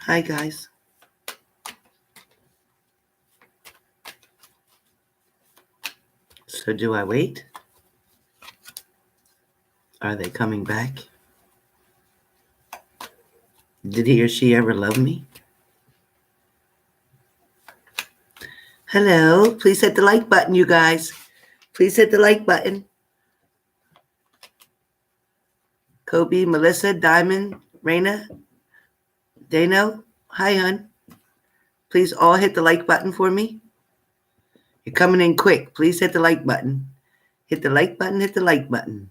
Hi, guys. So do I wait? Are they coming back? Did he or she ever love me? Hello. Please hit the like button, you guys. Please hit the like button. Kobe, Melissa, Diamond, Raina, Dano. Hi, hon. Please all hit the like button for me. You're coming in quick. Please hit the like button. Hit the like button. Hit the like button.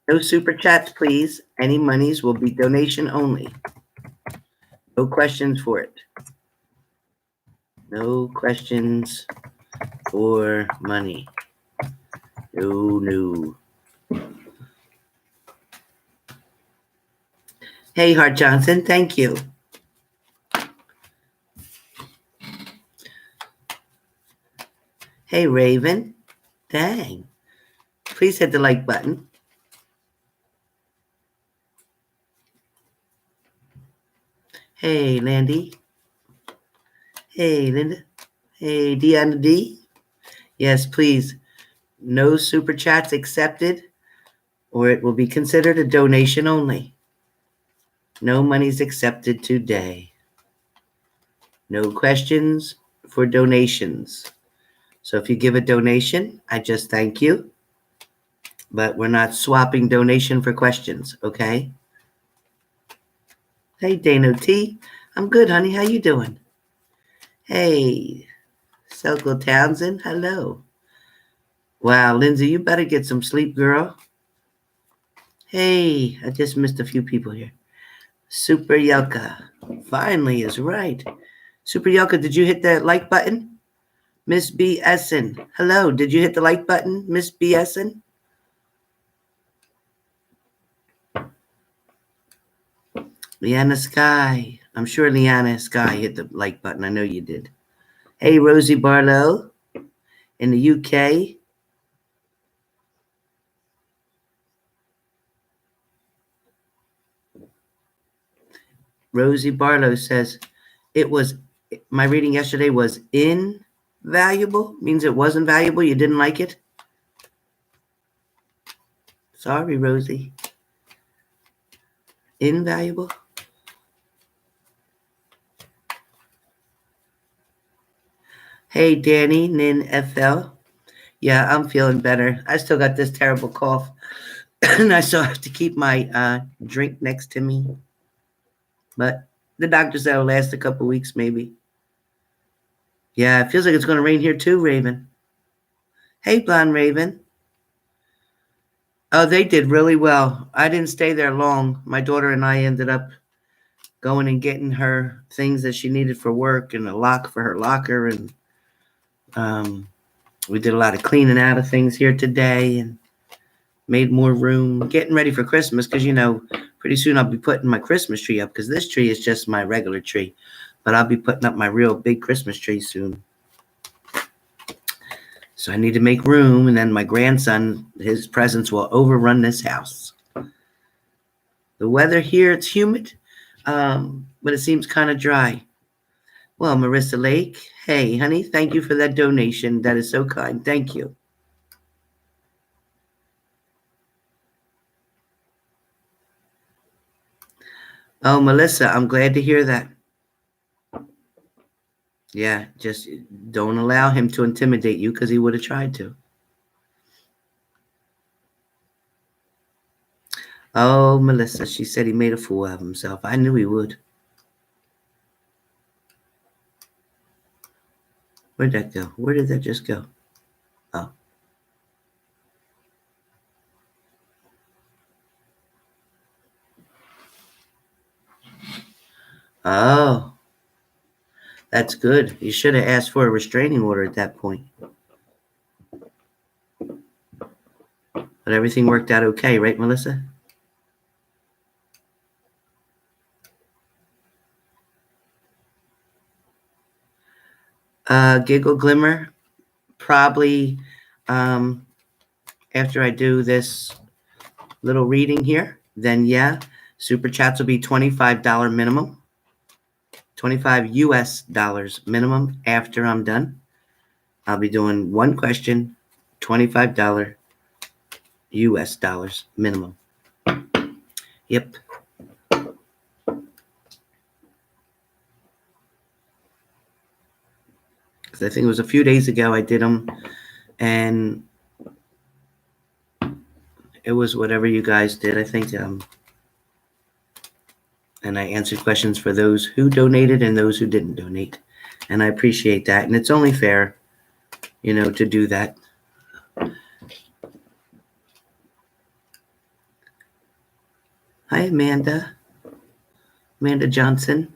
No super chats, please. Any monies will be donation only. No questions for it. No questions for money. No. Hey, Hart Johnson, thank you. Hey, Raven. Dang. Please hit the like button. Hey, Landy. Hey, Linda. Hey, Deanna D. Yes, please. No super chats accepted, or it will be considered a donation only. No monies accepted today. No questions for donations. So if you give a donation, I just thank you. But we're not swapping donation for questions, okay? Hey, Dano T. I'm good, honey. How you doing? Hey, Selko Townsend. Hello. Wow, Lindsay, you better get some sleep, girl. Hey, I just missed a few people here. Super Yelka. Finally is right. Super Yelka, did you hit that like button? Miss B. Essen. Hello, did you hit the like button, Miss B. Essen? Liana Sky. I'm sure Liana Sky hit the like button. I know you did. Hey, Rosie Barlow in the UK. Rosie Barlow says, my reading yesterday was invaluable. Means it wasn't valuable. You didn't like it? Sorry, Rosie. Invaluable? Hey, Danny, Nin FL. Yeah, I'm feeling better. I still got this terrible cough. And I still have to keep my drink next to me. But the doctor said it'll last a couple weeks, maybe. Yeah, it feels like it's going to rain here too, Raven. Hey, Blonde Raven. Oh, they did really well. I didn't stay there long. My daughter and I ended up going and getting her things that she needed for work and a lock for her locker. And we did a lot of cleaning out of things here today and made more room, getting ready for Christmas because, pretty soon I'll be putting my Christmas tree up because this tree is just my regular tree. But I'll be putting up my real big Christmas tree soon. So I need to make room, and then my grandson, his presence will overrun this house. The weather here, it's humid, but it seems kind of dry. Well, Marissa Lake, hey, honey, thank you for that donation. That is so kind. Thank you. Oh, Melissa, I'm glad to hear that. Yeah, just don't allow him to intimidate you because he would have tried to. Oh, Melissa, she said he made a fool of himself. I knew he would. Where'd that go? Where did that just go? Oh. Oh. That's good. You should have asked for a restraining order at that point. But everything worked out okay, right, Melissa? Giggle Glimmer, probably after I do this little reading here, then yeah, super chats will be $25 minimum, $25 US minimum after I'm done. I'll be doing one question, $25 US minimum. Yep. Because I think it was a few days ago I did them, and it was whatever you guys did, I think. And I answered questions for those who donated and those who didn't donate. And I appreciate that. And it's only fair, to do that. Hi, Amanda. Amanda Johnson.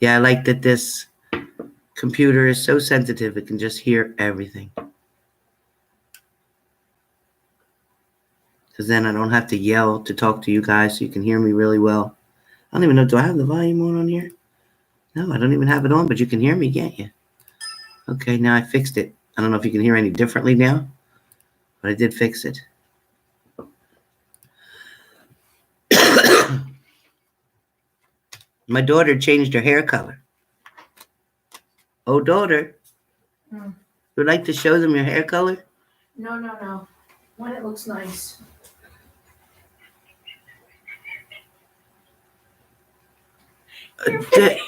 Yeah, I like that this computer is so sensitive. It can just hear everything. Because then I don't have to yell to talk to you guys so you can hear me really well. I don't even know, do I have the volume on here? No, I don't even have it on, but you can hear me, can't you? Okay, now I fixed it. I don't know if you can hear any differently now, but I did fix it. My daughter changed her hair color. Oh, daughter. Would you like to show them your hair color? No. When it looks nice. If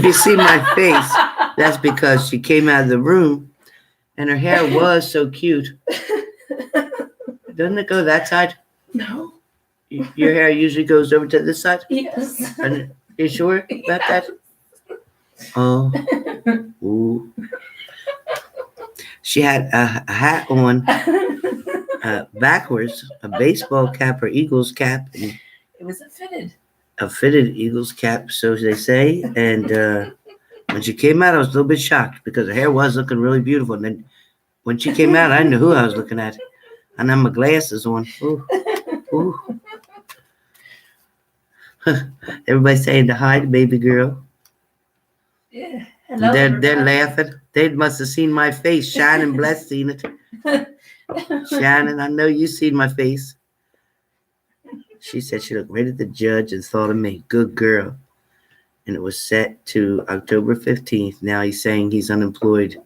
you see my face, that's because she came out of the room and her hair was so cute. Doesn't it go that side? No. Your hair usually goes over to this side? Yes. Are you sure about that? Oh. Ooh. She had a hat on backwards, a baseball cap or Eagles cap. And it was a fitted Eagles cap, so they say. And when she came out, I was a little bit shocked because her hair was looking really beautiful. And then when she came out, I knew who I was looking at. And I had my glasses on. Ooh. Ooh. Everybody's saying to hi, baby girl. Yeah. Hello, they're laughing. They must have seen my face. Shining Bless seen it. Shannon, I know you seen my face. She said she looked right at the judge and thought of me. Good girl. And it was set to October 15th. Now he's saying he's unemployed.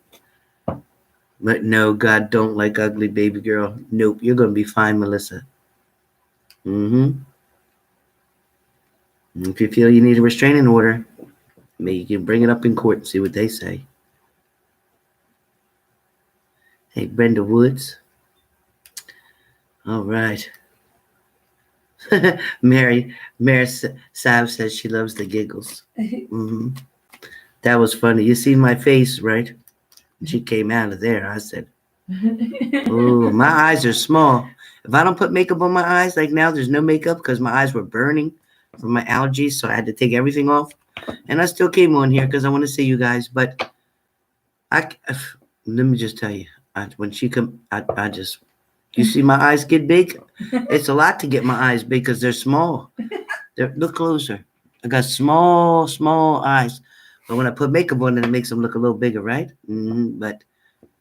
But no, God don't like ugly, baby girl. Nope, you're going to be fine, Melissa. Mm-hmm. If you feel you need a restraining order, maybe you can bring it up in court and see what they say. Hey, Brenda Woods. All right. Mary Sav says she loves the giggles. Mm-hmm. That was funny. You see my face, right? She came out of there. I said, "Oh, my eyes are small. If I don't put makeup on my eyes, like now, there's no makeup because my eyes were burning from my allergies, so I had to take everything off. And I still came on here because I want to see you guys. But let me just tell you, when she come, I just, you see my eyes get big. It's a lot to get my eyes big because they're small. Look closer. I got small eyes. But when I put makeup on, it makes them look a little bigger, right? Mm-hmm. But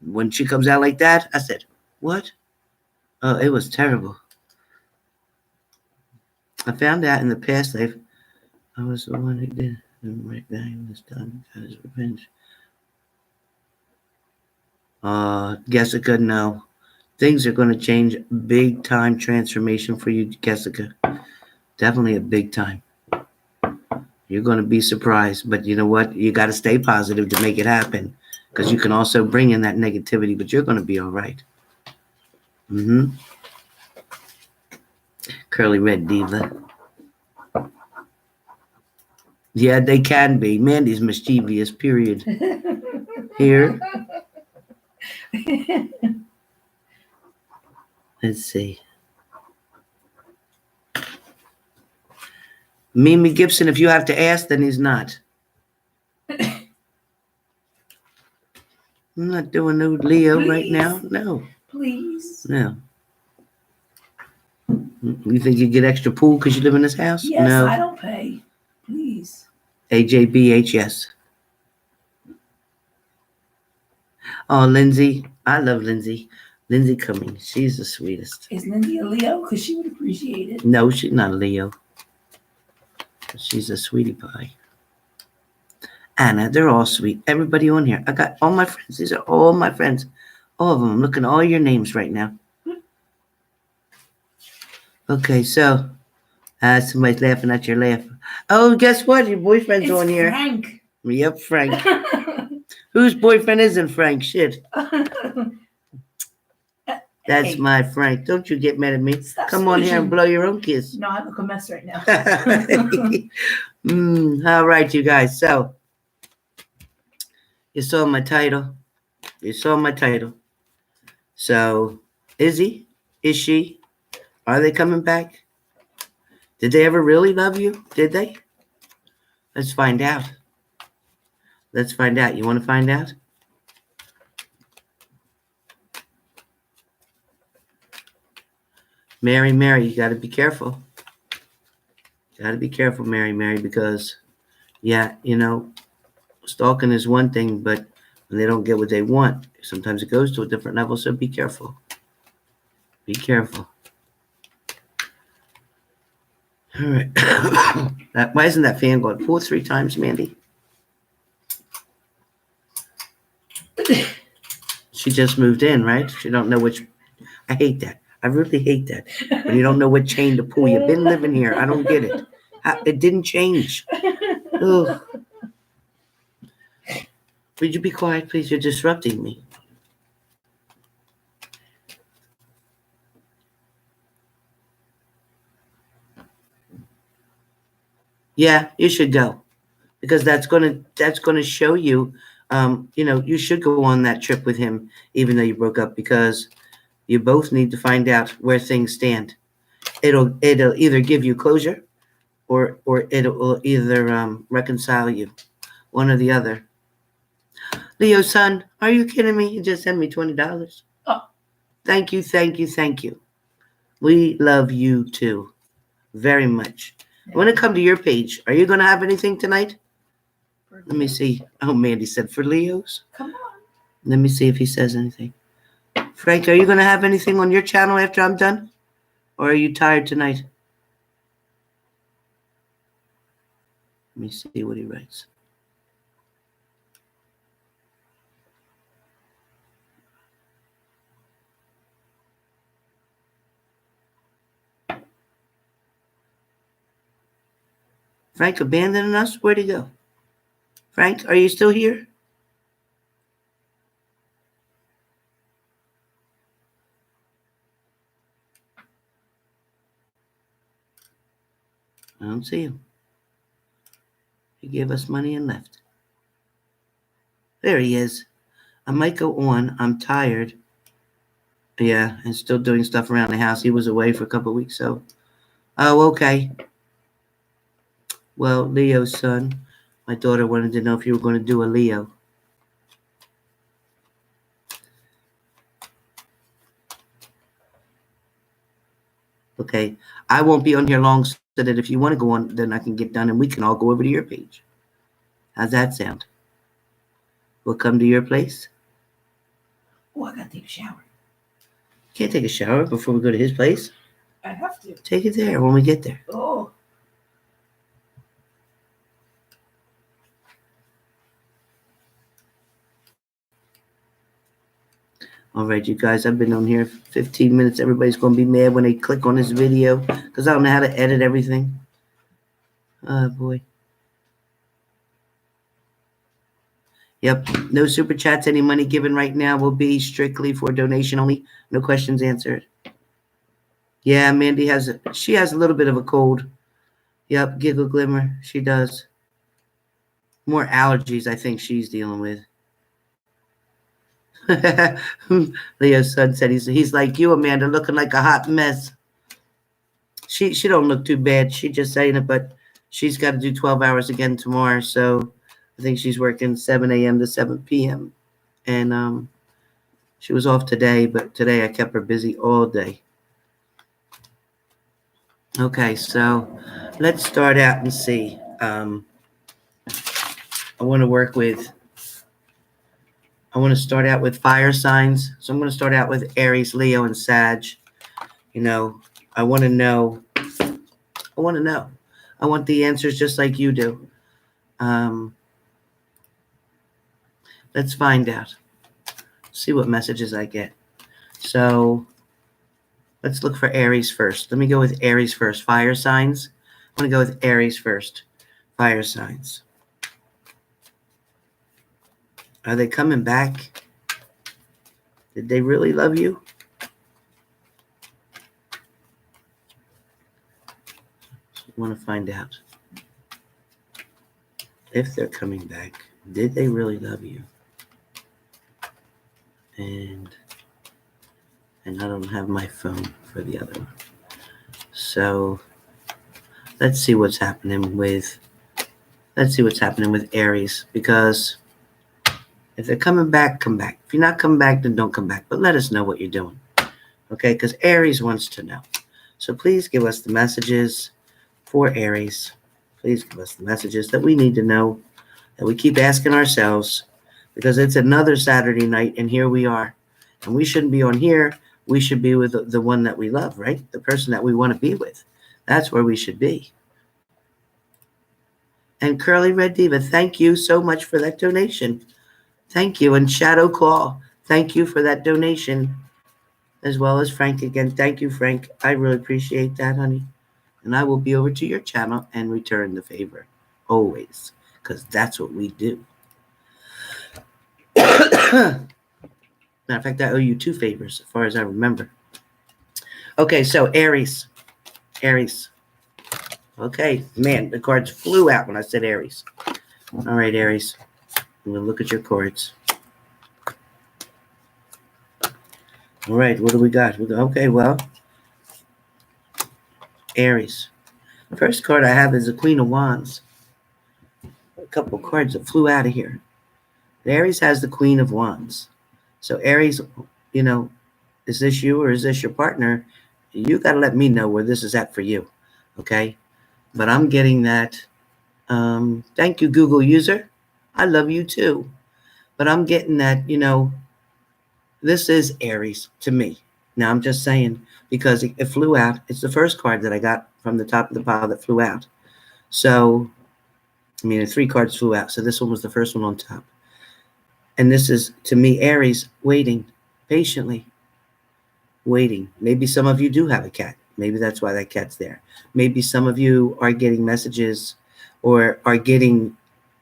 when she comes out like that, I said, what? Oh, it was terrible. I found out in the past life, I was the one who did it right down this time. Got his revenge. Jessica, no. Things are going to change. Big time transformation for you, Jessica. Definitely a big time. You're going to be surprised. But you know what? You got to stay positive to make it happen. Because you can also bring in that negativity. But you're going to be all right. Mm-hmm. Curly Red Diva. Yeah, they can be. Mandy's mischievous, period. Here. Let's see. Mimi Gibson, if you have to ask, then he's not. I'm not doing no Leo please. Right now. No. Please. No. You think you get extra pool because you live in this house? Yes, no. I don't pay. Please. AJBHS. Oh, Lindsay. I love Lindsay. Lindsay Cummings. She's the sweetest. Is Lindsay a Leo? Because she would appreciate it. No, she's not a Leo. She's a sweetie pie. Anna, they're all sweet. Everybody on here. I got all my friends. These are all my friends. All of them. I'm looking at all your names right now. Okay, so somebody's laughing at your laugh. Oh, guess what? Your boyfriend's It's on here. Frank. Yep, Frank. Whose boyfriend isn't Frank? Shit. That's Hey. my Frank. Don't you get mad at me. Stop Come on here and smooching. blow your own kiss. No, I look a mess right now. All right, you guys. So, you saw my title. You saw my title. So, is he? Is she? Are they coming back? Did they ever really love you? Did they? Let's find out. Let's find out. You want to find out? Mary, you got to be careful. Got to be careful, Mary, because, yeah, you know, stalking is one thing, but when they don't get what they want, sometimes it goes to a different level, so be careful. Be careful. All right. Why isn't that fan going? Pull 3 times, Mandy. She just moved in, right? She don't know which. I hate that. I really hate that. When you don't know what chain to pull. You've been living here. I don't get it. It didn't change. Ugh. Would you be quiet, please? You're disrupting me. Yeah, you should go, because that's gonna show you. You know, you should go on that trip with him, even though you broke up, because you both need to find out where things stand. It'll either give you closure, or it'll either reconcile you, one or the other. Leo, son, are you kidding me? You just sent me $20. Oh. Thank you. We love you too, very much. I want to come to your page. Are you going to have anything tonight? Let me see. Oh, Mandy said for Leos. Come on. Let me see if he says anything. Frank, are you going to have anything on your channel after I'm done? Or are you tired tonight? Let me see what he writes. Frank abandoning us? Where'd he go? Frank, are you still here? I don't see him. He gave us money and left. There he is. I might go on. I'm tired. Yeah, and still doing stuff around the house. He was away for a couple of weeks, so. Oh, okay. Well, Leo's son, my daughter wanted to know if you were going to do a Leo. Okay, I won't be on here long, so that if you want to go on, then I can get done and we can all go over to your page. How's that sound? We'll come to your place. Oh, I got to take a shower. Can't take a shower before we go to his place. I have to. Take it there when we get there. Oh. All right, you guys, I've been on here 15 minutes. Everybody's going to be mad when they click on this video because I don't know how to edit everything. Oh, boy. Yep, no super chats. Any money given right now will be strictly for donation only. No questions answered. Yeah, Mandy has a little bit of a cold. Yep, giggle glimmer. She does. More allergies, I think she's dealing with. Leo's son said he's like you, Amanda, looking like a hot mess. She don't look too bad. She just saying it, but she's got to do 12 hours again tomorrow. So I think she's working 7 a.m. to 7 p.m. And she was off today, but today I kept her busy all day. Okay, so let's start out and see. I want to start out with fire signs. So I'm going to start out with Aries, Leo, and Sag. You know, I want to know. I want to know. I want the answers just like you do. Let's find out. See what messages I get. So let's look for Aries first. Let me go with Aries first. Fire signs. I'm going to go with Aries first. Fire signs. Are they coming back? Did they really love you? I want to find out. If they're coming back, did they really love you? And I don't have my phone for the other one. So let's see what's happening with Aries, because if they're coming back, come back. If you're not coming back, then don't come back. But let us know what you're doing. Okay? Because Aries wants to know. So please give us the messages for Aries. Please give us the messages that we need to know, that we keep asking ourselves, because it's another Saturday night, and here we are. And we shouldn't be on here. We should be with the one that we love, right? The person that we want to be with. That's where we should be. And Curly Red Diva, thank you so much for that donation. Thank you. And Shadow Claw, thank you for that donation. As well as Frank again. Thank you, Frank. I really appreciate that, honey. And I will be over to your channel and return the favor. Always. Because that's what we do. Matter of fact, I owe you 2 favors, as far as I remember. Okay, so Aries. Aries. Okay, man, the cards flew out when I said Aries. All right, Aries. I'm going to look at your cards. All right, what do we got? Okay, well, Aries. The first card I have is the Queen of Wands. A couple of cards that flew out of here. Aries has the Queen of Wands. So Aries, is this you or is this your partner? You got to let me know where this is at for you, okay? But I'm getting that. Thank you, Google user. I love you too. But I'm getting that, this is Aries to me. Now, I'm just saying, because it flew out. It's the first card that I got from the top of the pile that flew out. So, the 3 cards flew out. So this one was the first one on top. And this is, to me, Aries waiting, patiently waiting. Maybe some of you do have a cat. Maybe that's why that cat's there. Maybe some of you are getting messages or are getting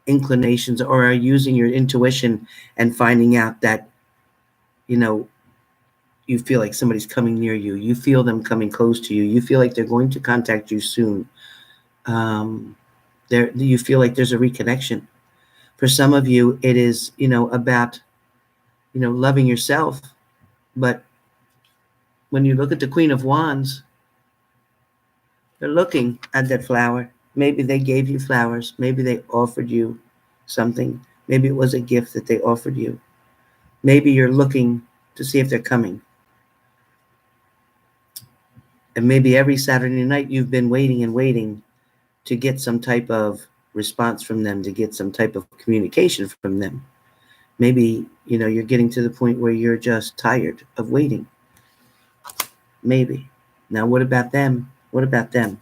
inclinations or are using your intuition and finding out that, you feel like somebody's coming near you. You feel them coming close to you. You feel like they're going to contact you soon. You feel like there's a reconnection. For some of you, it is, about, loving yourself. But when you look at the Queen of Wands, they're looking at that flower. Maybe they gave you flowers. Maybe they offered you something. Maybe it was a gift that they offered you. Maybe you're looking to see if they're coming. And maybe every Saturday night you've been waiting and waiting to get some type of response from them, to get some type of communication from them. Maybe, you're getting to the point where you're just tired of waiting. Maybe. Now, what about them? What about them?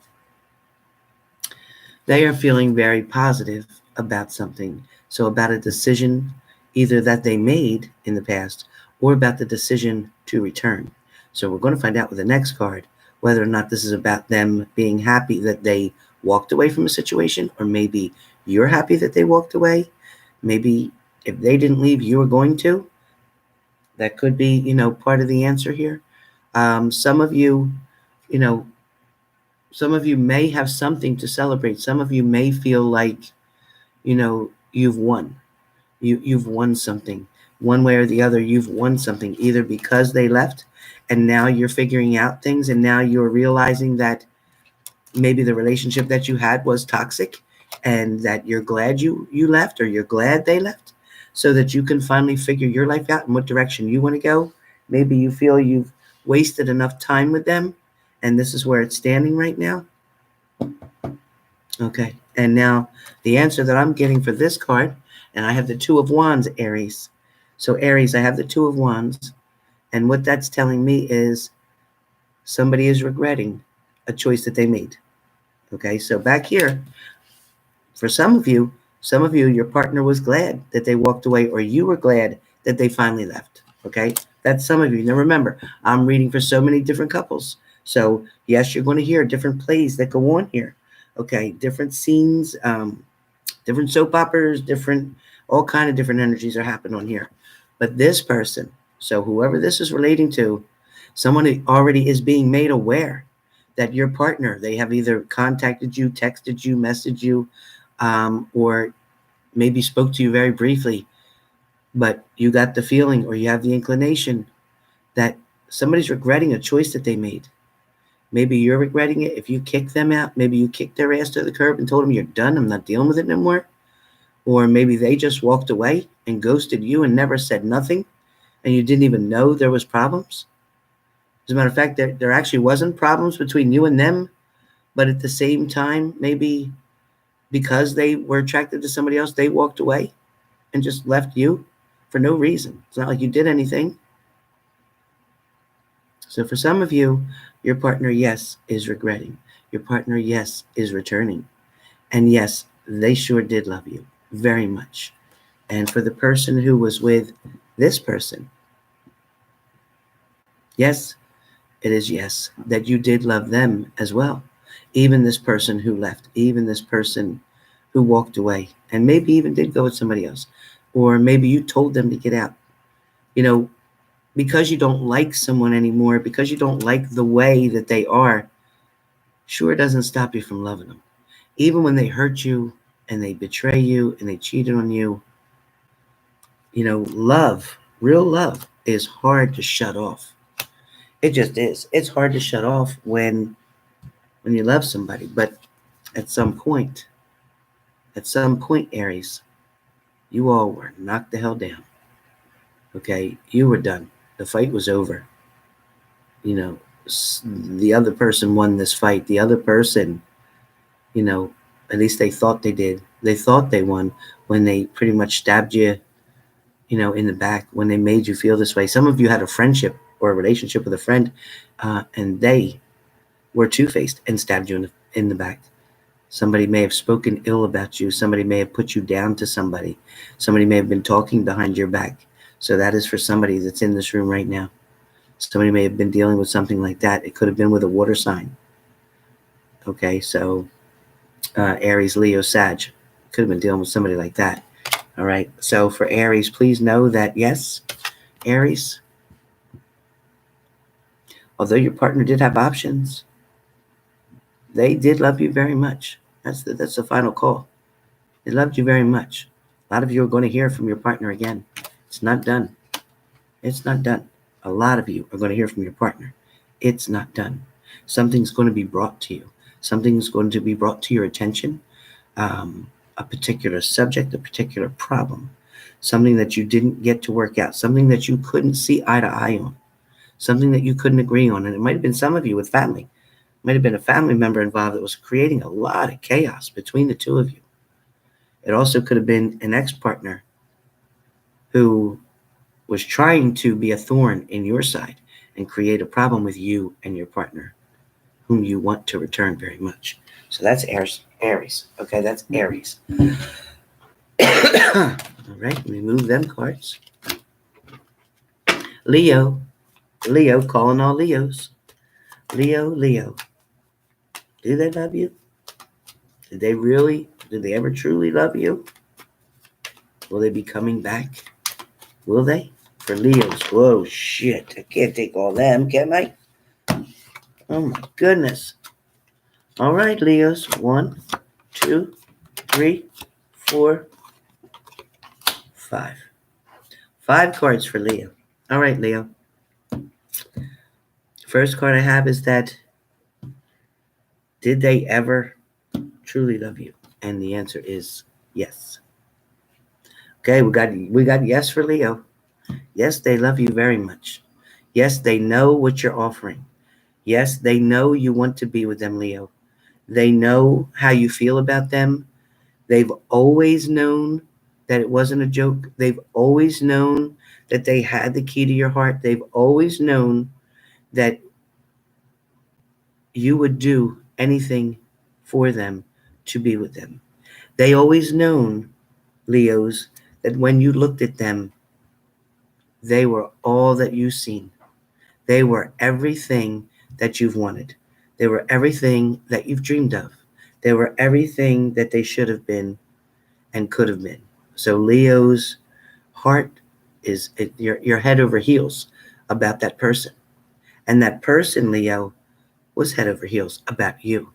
They are feeling very positive about something. So about a decision either that they made in the past or about the decision to return. So we're going to find out with the next card whether or not this is about them being happy that they walked away from a situation, or maybe you're happy that they walked away. Maybe if they didn't leave, you were going to. That could be, part of the answer here. Some of you, some of you may have something to celebrate. Some of you may feel like, you've won. You've won something. One way or the other, you've won something, either because they left and now you're figuring out things and now you're realizing that maybe the relationship that you had was toxic and that you're glad you left, or you're glad they left, so that you can finally figure your life out and what direction you want to go. Maybe you feel you've wasted enough time with them and this is where it's standing right now. Okay. And now the answer that I'm getting for this card, and I have the Two of Wands, Aries. So Aries, I have the Two of Wands. And what that's telling me is somebody is regretting a choice that they made. Okay, so back here, for some of you, your partner was glad that they walked away, or you were glad that they finally left. Okay, that's some of you. Now remember, I'm reading for so many different couples. So yes, you're going to hear different plays that go on here. Okay, different scenes, different soap operas, different, all kind of different energies are happening on here. But this person, so whoever this is relating to, someone who already is being made aware that your partner, they have either contacted you, texted you, messaged you, or maybe spoke to you very briefly, but you got the feeling or you have the inclination that somebody's regretting a choice that they made. Maybe you're regretting it if you kick them out. Maybe you kicked their ass to the curb and told them you're done, I'm not dealing with it anymore. Or maybe they just walked away and ghosted you and never said nothing, and you didn't even know there was problems. As a matter of fact, there actually wasn't problems between you and them, but at the same time, maybe because they were attracted to somebody else, they walked away and just left you for no reason. It's not like you did anything. So for some of you, your partner, yes, is regretting. Your partner, yes, is returning. And yes, they sure did love you very much. And for the person who was with this person, yes, it is yes, that you did love them as well. Even this person who left, even this person who walked away, and maybe even did go with somebody else. Or maybe you told them to get out. You know, because you don't like someone anymore, because you don't like the way that they are, sure doesn't stop you from loving them. Even when they hurt you and they betray you and they cheated on you, love, real love, is hard to shut off. It just is. It's hard to shut off when you love somebody. But at some point, Aries, you all were knocked the hell down. Okay, you were done. The fight was over. The other person won this fight. The other person, at least they thought they did. They thought they won when they pretty much stabbed you, in the back, when they made you feel this way. Some of you had a friendship or a relationship with a friend, and they were two-faced and stabbed you in the back. Somebody may have spoken ill about you. Somebody may have put you down to somebody. Somebody may have been talking behind your back. So that is for somebody that's in this room right now. Somebody may have been dealing with something like that. It could have been with a water sign. Okay, so Aries, Leo, Sag. Could have been dealing with somebody like that. All right, so for Aries, please know that, yes, Aries, although your partner did have options, they did love you very much. That's the final call. They loved you very much. A lot of you are going to hear from your partner again. It's not done. It's not done. A lot of you are going to hear from your partner. It's not done. Something's going to be brought to you. Something's going to be brought to your attention. A particular subject, a particular problem, something that you didn't get to work out, something that you couldn't see eye to eye on, something that you couldn't agree on. And it might have been some of you with family. It might have been a family member involved that was creating a lot of chaos between the two of you. It also could have been an ex-partner who was trying to be a thorn in your side and create a problem with you and your partner, whom you want to return very much. So that's Aries. Okay, that's Aries. All right, let me move them cards. Leo, calling all Leos. Leo. Do they love you? Did they ever truly love you? Will they be coming back? Will they? For Leos, whoa, shit. I can't take all them, can I? Oh my goodness. All right, Leos. 1, 2, 3, 4, 5. 5 cards for Leo. All right, Leo. First card I have is that, did they ever truly love you? And the answer is yes. Okay, we got yes for Leo. Yes, they love you very much. Yes, they know what you're offering. Yes, they know you want to be with them, Leo. They know how you feel about them. They've always known that it wasn't a joke. They've always known that they had the key to your heart. They've always known that you would do anything for them to be with them. They always known, Leos, that when you looked at them, they were all that you've seen. They were everything that you've wanted. They were everything that you've dreamed of. They were everything that they should have been and could have been. So Leo's heart is you're head over heels about that person. And that person, Leo, was head over heels about you.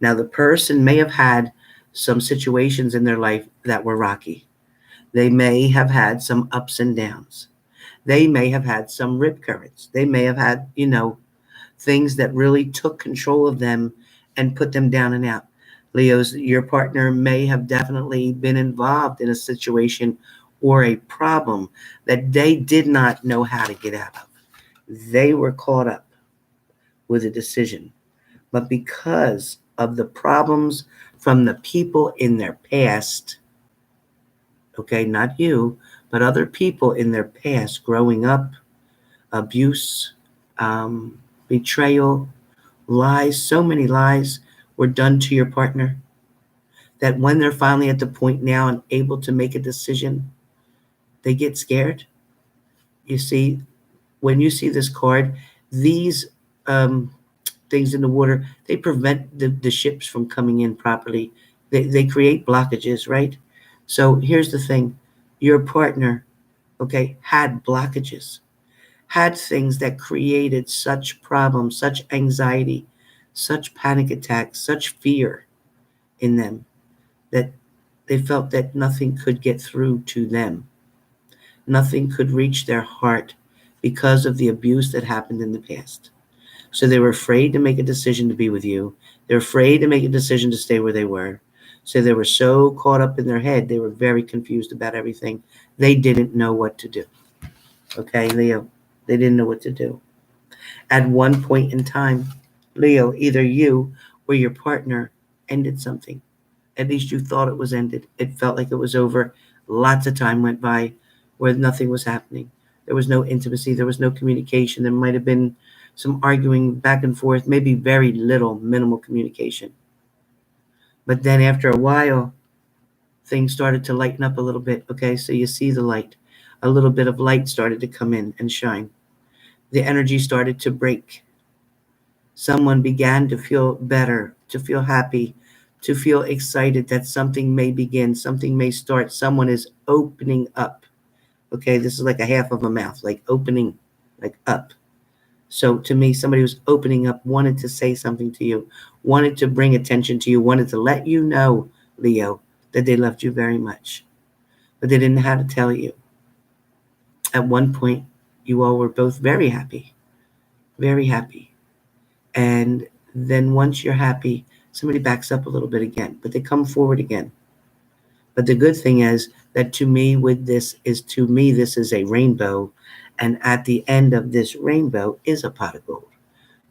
Now, the person may have had some situations in their life that were rocky. They may have had some ups and downs. They may have had some rip currents. They may have had, things that really took control of them and put them down and out. Leos, your partner may have definitely been involved in a situation or a problem that they did not know how to get out of. They were caught up with a decision. But because of the problems from the people in their past, okay, not you, but other people in their past growing up, abuse, betrayal, lies, so many lies were done to your partner that when they're finally at the point now and able to make a decision, they get scared. You see, when you see this card, these things in the water, they prevent the ships from coming in properly. They create blockages, right? So here's the thing. Your partner, okay, had blockages, had things that created such problems, such anxiety, such panic attacks, such fear in them that they felt that nothing could get through to them. Nothing could reach their heart because of the abuse that happened in the past. So they were afraid to make a decision to be with you. They're afraid to make a decision to stay where they were. So they were so caught up in their head, they were very confused about everything. They didn't know what to do. Okay, Leo, they didn't know what to do. At one point in time, Leo, either you or your partner ended something. At least you thought it was ended. It felt like it was over. Lots of time went by where nothing was happening. There was no intimacy. There was no communication. There might have been some arguing back and forth, maybe very little, minimal communication. But then after a while, things started to lighten up a little bit. Okay, so you see the light. A little bit of light started to come in and shine. The energy started to break. Someone began to feel better, to feel happy, to feel excited that something may begin, something may start. Someone is opening up. Okay, this is like a half of a mouth, like opening, like up. So to me, somebody was opening up, wanted to say something to you, wanted to bring attention to you, wanted to let you know, Leo, that they loved you very much. But they didn't know how to tell you. At one point, you all were both very happy, very happy. And then once you're happy, somebody backs up a little bit again, but they come forward again. But the good thing is that to me, this is a rainbow. And at the end of this rainbow is a pot of gold.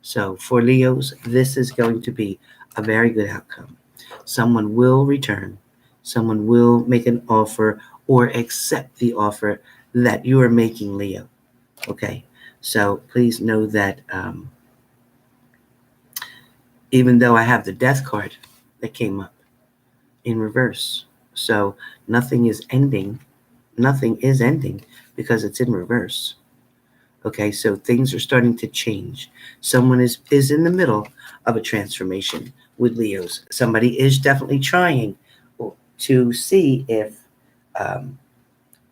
So for Leos, this is going to be a very good outcome. Someone will return. Someone will make an offer or accept the offer that you are making, Leo. Okay? So please know that even though I have the death card that came up in reverse, so nothing is ending because it's in reverse. Okay, so things are starting to change. Someone is in the middle of a transformation with Leos. Somebody is definitely trying to see if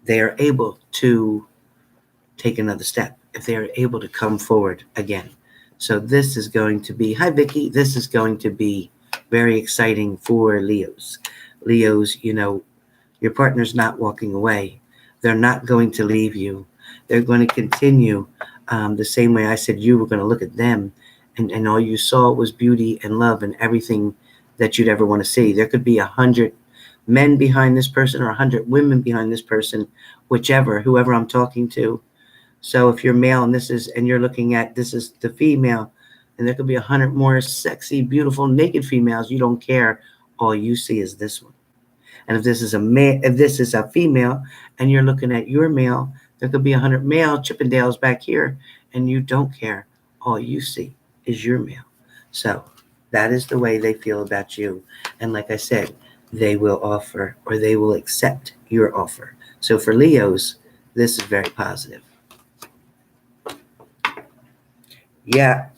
they are able to take another step, if they are able to come forward again. So this is going to be, hi Vicky, this is going to be very exciting for Leos. Leos, your partner's not walking away. They're not going to leave you. They're going to continue the same way I said you were going to look at them, and all you saw was beauty and love and everything that you'd ever want to see. There could be 100 men behind this person or 100 women behind this person, whoever I'm talking to. So if you're male and you're looking at this is the female, and there could be 100 more sexy, beautiful, naked females. You don't care. All you see is this one. And if this is a male, if this is a female, and you're looking at your male, there could be 100 male Chippendales back here, and you don't care. All you see is your male. So that is the way they feel about you. And like I said, they will offer or they will accept your offer. So for Leos, this is very positive. Yeah,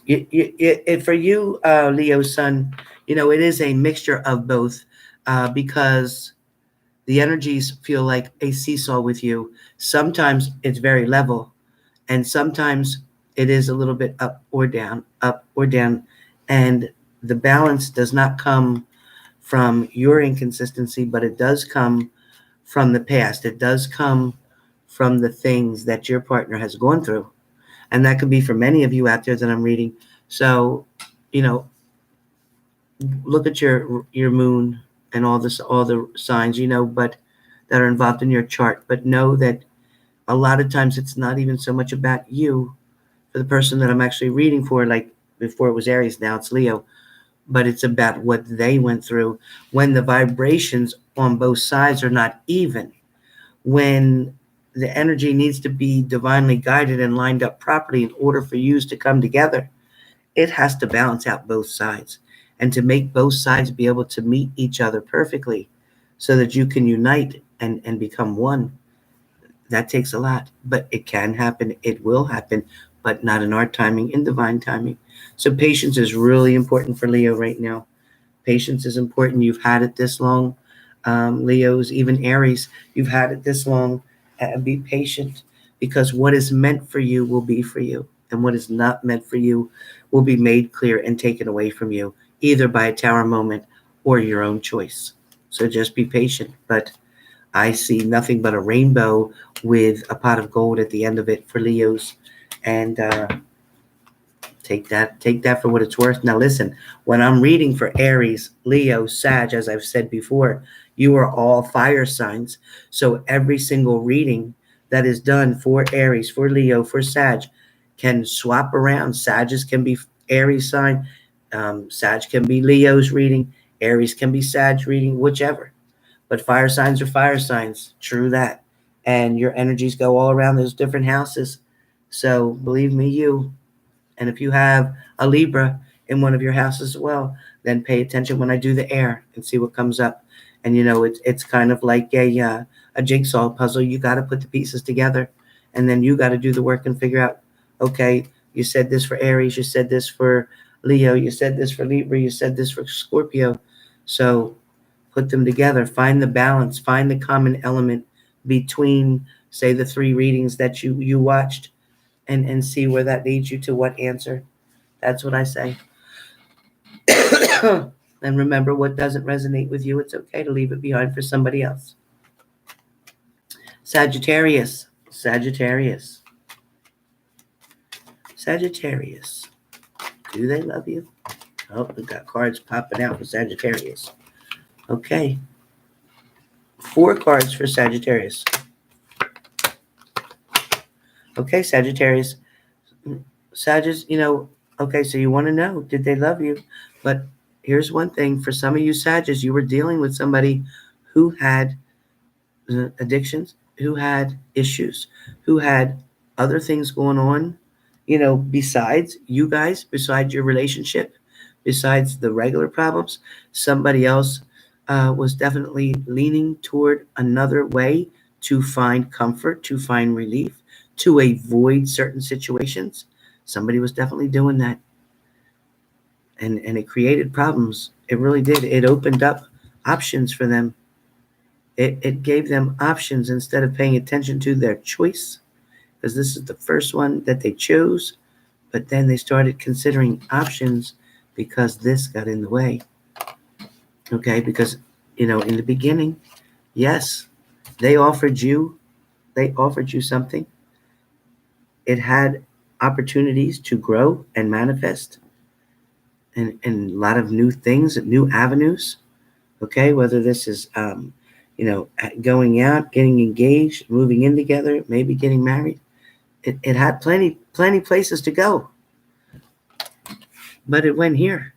for you, Leo sun, it is a mixture of both because the energies feel like a seesaw with you. Sometimes it's very level, and sometimes it is a little bit up or down, and the balance does not come from your inconsistency, but it does come from the past. It does come from the things that your partner has gone through. And that could be for many of you out there that I'm reading. So, look at your moon and all the signs, but that are involved in your chart. But know that a lot of times it's not even so much about you for the person that I'm actually reading for. Like before it was Aries, now it's Leo. But it's about what they went through when the vibrations on both sides are not even, when the energy needs to be divinely guided and lined up properly in order for you to come together. It has to balance out both sides, and to make both sides be able to meet each other perfectly so that you can unite and become one. That takes a lot, but it can happen. It will happen, but not in our timing, in divine timing. So patience is really important for Leo right now. Patience is important. You've had it this long. Leos, even Aries, you've had it this long. Be patient, because what is meant for you will be for you. And what is not meant for you will be made clear and taken away from you, either by a tower moment or your own choice. So just be patient. But I see nothing but a rainbow with a pot of gold at the end of it for Leos. And take that for what it's worth. Now listen, when I'm reading for Aries, Leo, Sag, as I've said before, you are all fire signs. So every single reading that is done for Aries, for Leo, for Sag can swap around. Sagittarius can be Aries sign, Sag can be Leo's reading, Aries can be Sag reading, whichever. But fire signs are fire signs. True that. And your energies go all around those different houses. So believe me, and if you have a Libra in one of your houses as well, then pay attention when I do the air and see what comes up. And it's kind of like a jigsaw puzzle. You got to put the pieces together, and then you got to do the work and figure out, okay, you said this for Aries, you said this for Leo, you said this for Libra, you said this for Scorpio. So put them together, find the balance, find the common element between, say, the three readings that you watched, and see where that leads you to what answer. That's what I say. And remember, what doesn't resonate with you, it's okay to leave it behind for somebody else. Sagittarius. Do they love you? Oh, we got cards popping out for Sagittarius. Okay. 4 cards for Sagittarius. Okay, Sagittarius. Sagittarius, okay, so you want to know, did they love you? But here's one thing. For some of you Sagittarius, you were dealing with somebody who had addictions, who had issues, who had other things going on, besides you guys, besides your relationship, besides the regular problems. Somebody else was definitely leaning toward another way to find comfort, to find relief, to avoid certain situations. Somebody was definitely doing that. And it created problems. It really did. It opened up options for them. It gave them options instead of paying attention to their choice, because this is the first one that they chose. But then they started considering options because this got in the way. Okay, because, in the beginning, yes, they offered you something. It had opportunities to grow and manifest, and a lot of new things, new avenues. Okay, whether this is, going out, getting engaged, moving in together, maybe getting married. It had plenty places to go. But it went here.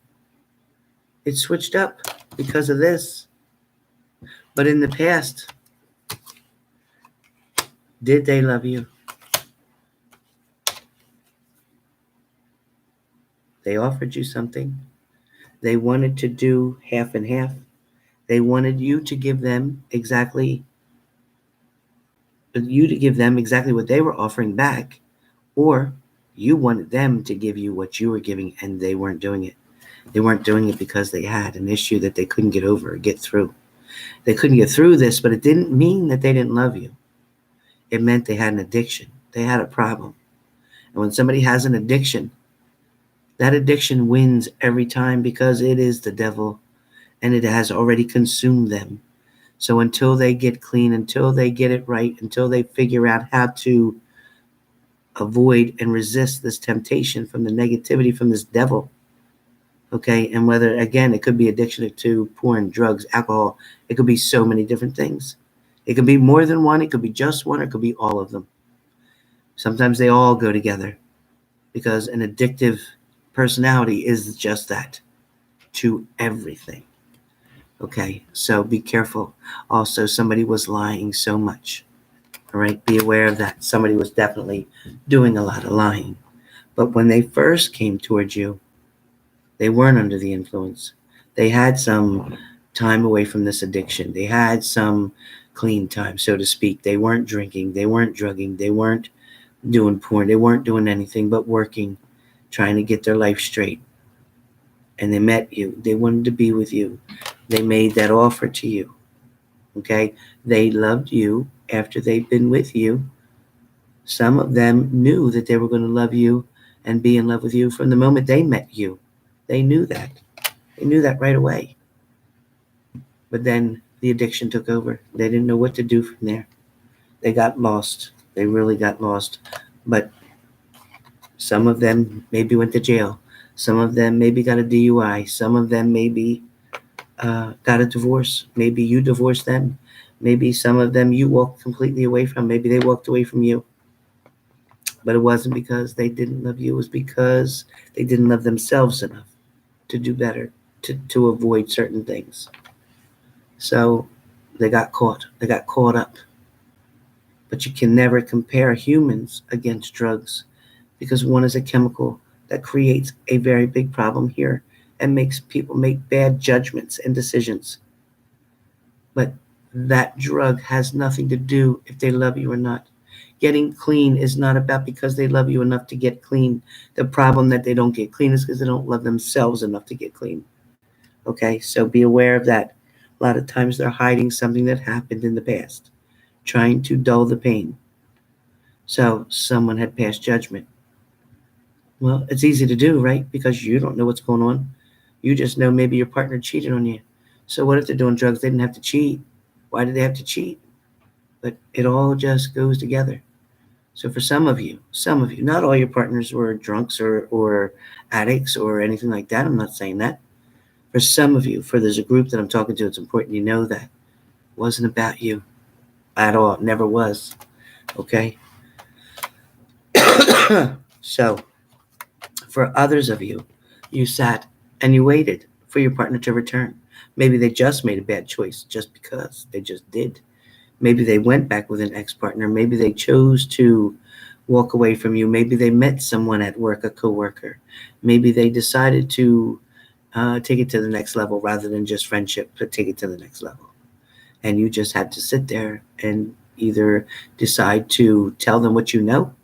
It switched up because of this. But in the past, did they love you? They offered you something. They wanted to do half and half. They wanted you to give them exactly what they were offering back, or you wanted them to give you what you were giving, and they weren't doing it. They weren't doing it because they had an issue that they couldn't get over or get through. They couldn't get through this, but it didn't mean that they didn't love you. It meant they had an addiction. They had a problem. And when somebody has an addiction, that addiction wins every time because it is the devil and it has already consumed them. So until they get clean, until they get it right, until they figure out how to avoid and resist this temptation from the negativity from this devil, okay, and whether, again, it could be addiction to porn, drugs, alcohol, it could be so many different things. It could be more than one, it could be just one, or it could be all of them. Sometimes they all go together because an addictive personality is just that, to everything. Okay, so be careful. Also, somebody was lying so much. All right, be aware of that. Somebody was definitely doing a lot of lying. But when they first came towards you, they weren't under the influence. They had some time away from this addiction. They had some clean time, so to speak. They weren't drinking. They weren't drugging. They weren't doing porn. They weren't doing anything but working, trying to get their life straight. And they met you. They wanted to be with you. They made that offer to you. Okay? They loved you after they've been with you. Some of them knew that they were going to love you and be in love with you from the moment they met you. They knew that. They knew that right away. But then the addiction took over. They didn't know what to do from there. They got lost. They really got lost. But some of them maybe went to jail. Some of them maybe got a DUI. Some of them maybe got a divorce. Maybe you divorced them. Maybe some of them you walked completely away from. Maybe they walked away from you. But it wasn't because they didn't love you. It was because they didn't love themselves enough to do better, to avoid certain things. So they got caught. They got caught up. But you can never compare humans against drugs because one is a chemical that creates a very big problem here and makes people make bad judgments and decisions. But that drug has nothing to do if they love you or not. Getting clean is not about because they love you enough to get clean. The problem that they don't get clean is because they don't love themselves enough to get clean. Okay, so be aware of that. A lot of times they're hiding something that happened in the past, trying to dull the pain. So someone had passed judgment. Well, it's easy to do, right? Because you don't know what's going on. You just know maybe your partner cheated on you. So what if they're doing drugs? They didn't have to cheat. Why did they have to cheat? But it all just goes together. So for some of you, not all your partners were drunks or addicts or anything like that. I'm not saying that. For some of you, there's a group that I'm talking to, it's important you know that. It wasn't about you at all. It never was. Okay? So for others of you, you sat and you waited for your partner to return. Maybe they just made a bad choice just because they just did. Maybe they went back with an ex-partner. Maybe they chose to walk away from you. Maybe they met someone at work, a coworker. Maybe they decided to take it to the next level rather than just friendship, but take it to the next level. And you just had to sit there and either decide to tell them what you know,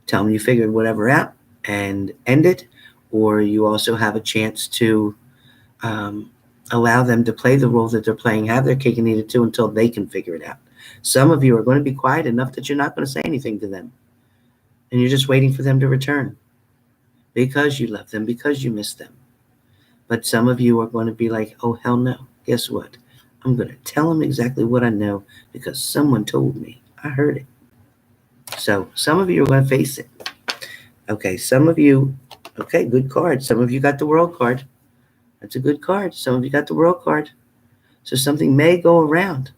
tell them you figured whatever out and end it, or you also have a chance to allow them to play the role that they're playing, have their cake and eat it too until they can figure it out. Some of you are going to be quiet enough that you're not going to say anything to them. And you're just waiting for them to return because you love them, because you miss them. But some of you are going to be like, oh, hell no. Guess what? I'm going to tell them exactly what I know because someone told me. I heard it. So some of you are going to face it. Okay, some of you, okay, good card. Some of you got the World card. That's a good card. Some of you got the World card. So something may go around,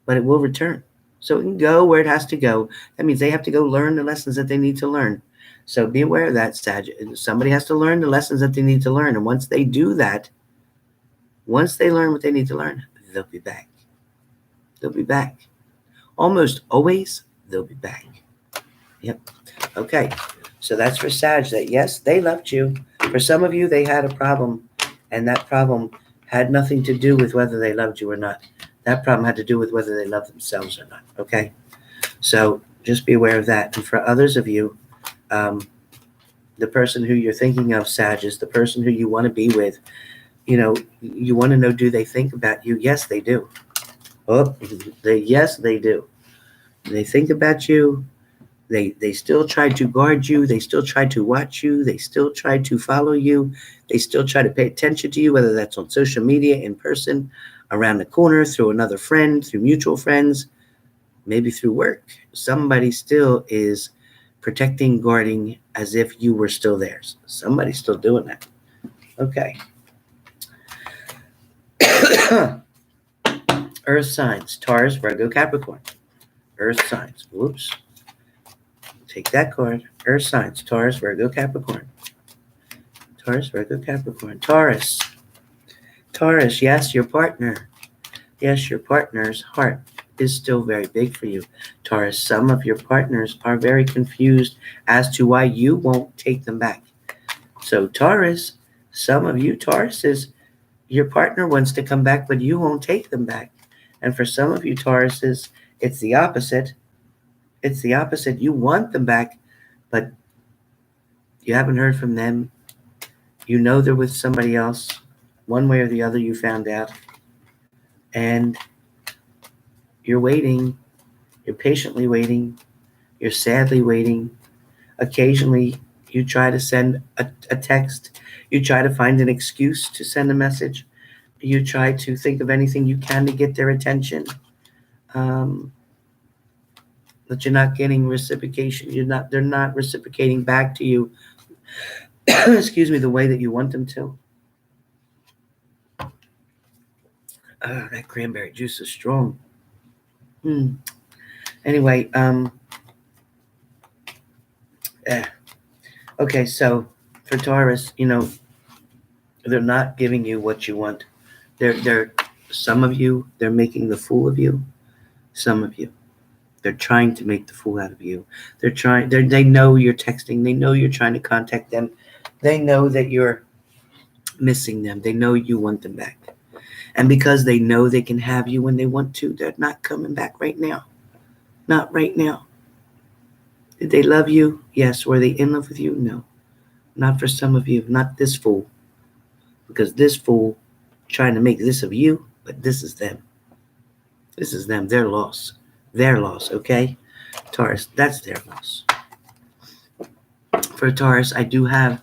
but it will return. So it can go where it has to go. That means they have to go learn the lessons that they need to learn. So be aware of that, Somebody has to learn the lessons that they need to learn. And once they do that, once they learn what they need to learn, they'll be back. They'll be back. Almost always, they'll be back. Yep. Okay. So that's for Sag, that yes, they loved you. For some of you, they had a problem, and that problem had nothing to do with whether they loved you or not. That problem had to do with whether they loved themselves or not. Okay. So just be aware of that. And for others of you, the person who you're thinking of, Sag, is the person who you want to be with. You know, you want to know, do they think about you? Yes, they do. Oh, yes, they do. They think about you. They still try to guard you. They still try to watch you. They still try to follow you. They still try to pay attention to you, whether that's on social media, in person, around the corner, through another friend, through mutual friends, maybe through work. Somebody still is protecting, guarding, as if you were still theirs. Somebody's still doing that. Okay. Earth signs, Taurus, Virgo, Capricorn. Earth signs. Whoops. Take that card. Earth signs, Taurus, Virgo, Capricorn. Taurus, Virgo, Capricorn. Taurus. Taurus, yes, your partner. Yes, your partner's heart is still very big for you. Taurus, some of your partners are very confused as to why you won't take them back. So Taurus, some of you Tauruses, your partner wants to come back, but you won't take them back. And for some of you Tauruses, it's the opposite. It's the opposite. You want them back, but you haven't heard from them. You know they're with somebody else. One way or the other, you found out. And you're waiting. You're patiently waiting. You're sadly waiting. Occasionally, you try to send a text. You try to find an excuse to send a message. You try to think of anything you can to get their attention. But you're not getting reciprocation. They're not reciprocating back to you, excuse me, the way that you want them to. That cranberry juice is strong. Anyway, okay, so for Taurus, you know, they're not giving you what you want. They're some of you, they're making the fool of you. Some of you, they're trying to make the fool out of you. They know you're texting. They know you're trying to contact them. They know that you're missing them. They know you want them back. And because they know they can have you when they want to, they're not coming back right now. Not right now. Did they love you? Yes. Were they in love with you? No. Not for some of you. Not this fool. Because this fool trying to make this of you, but this is them. This is them. Their loss. Their loss, okay? Taurus, that's their loss. For Taurus, I do have,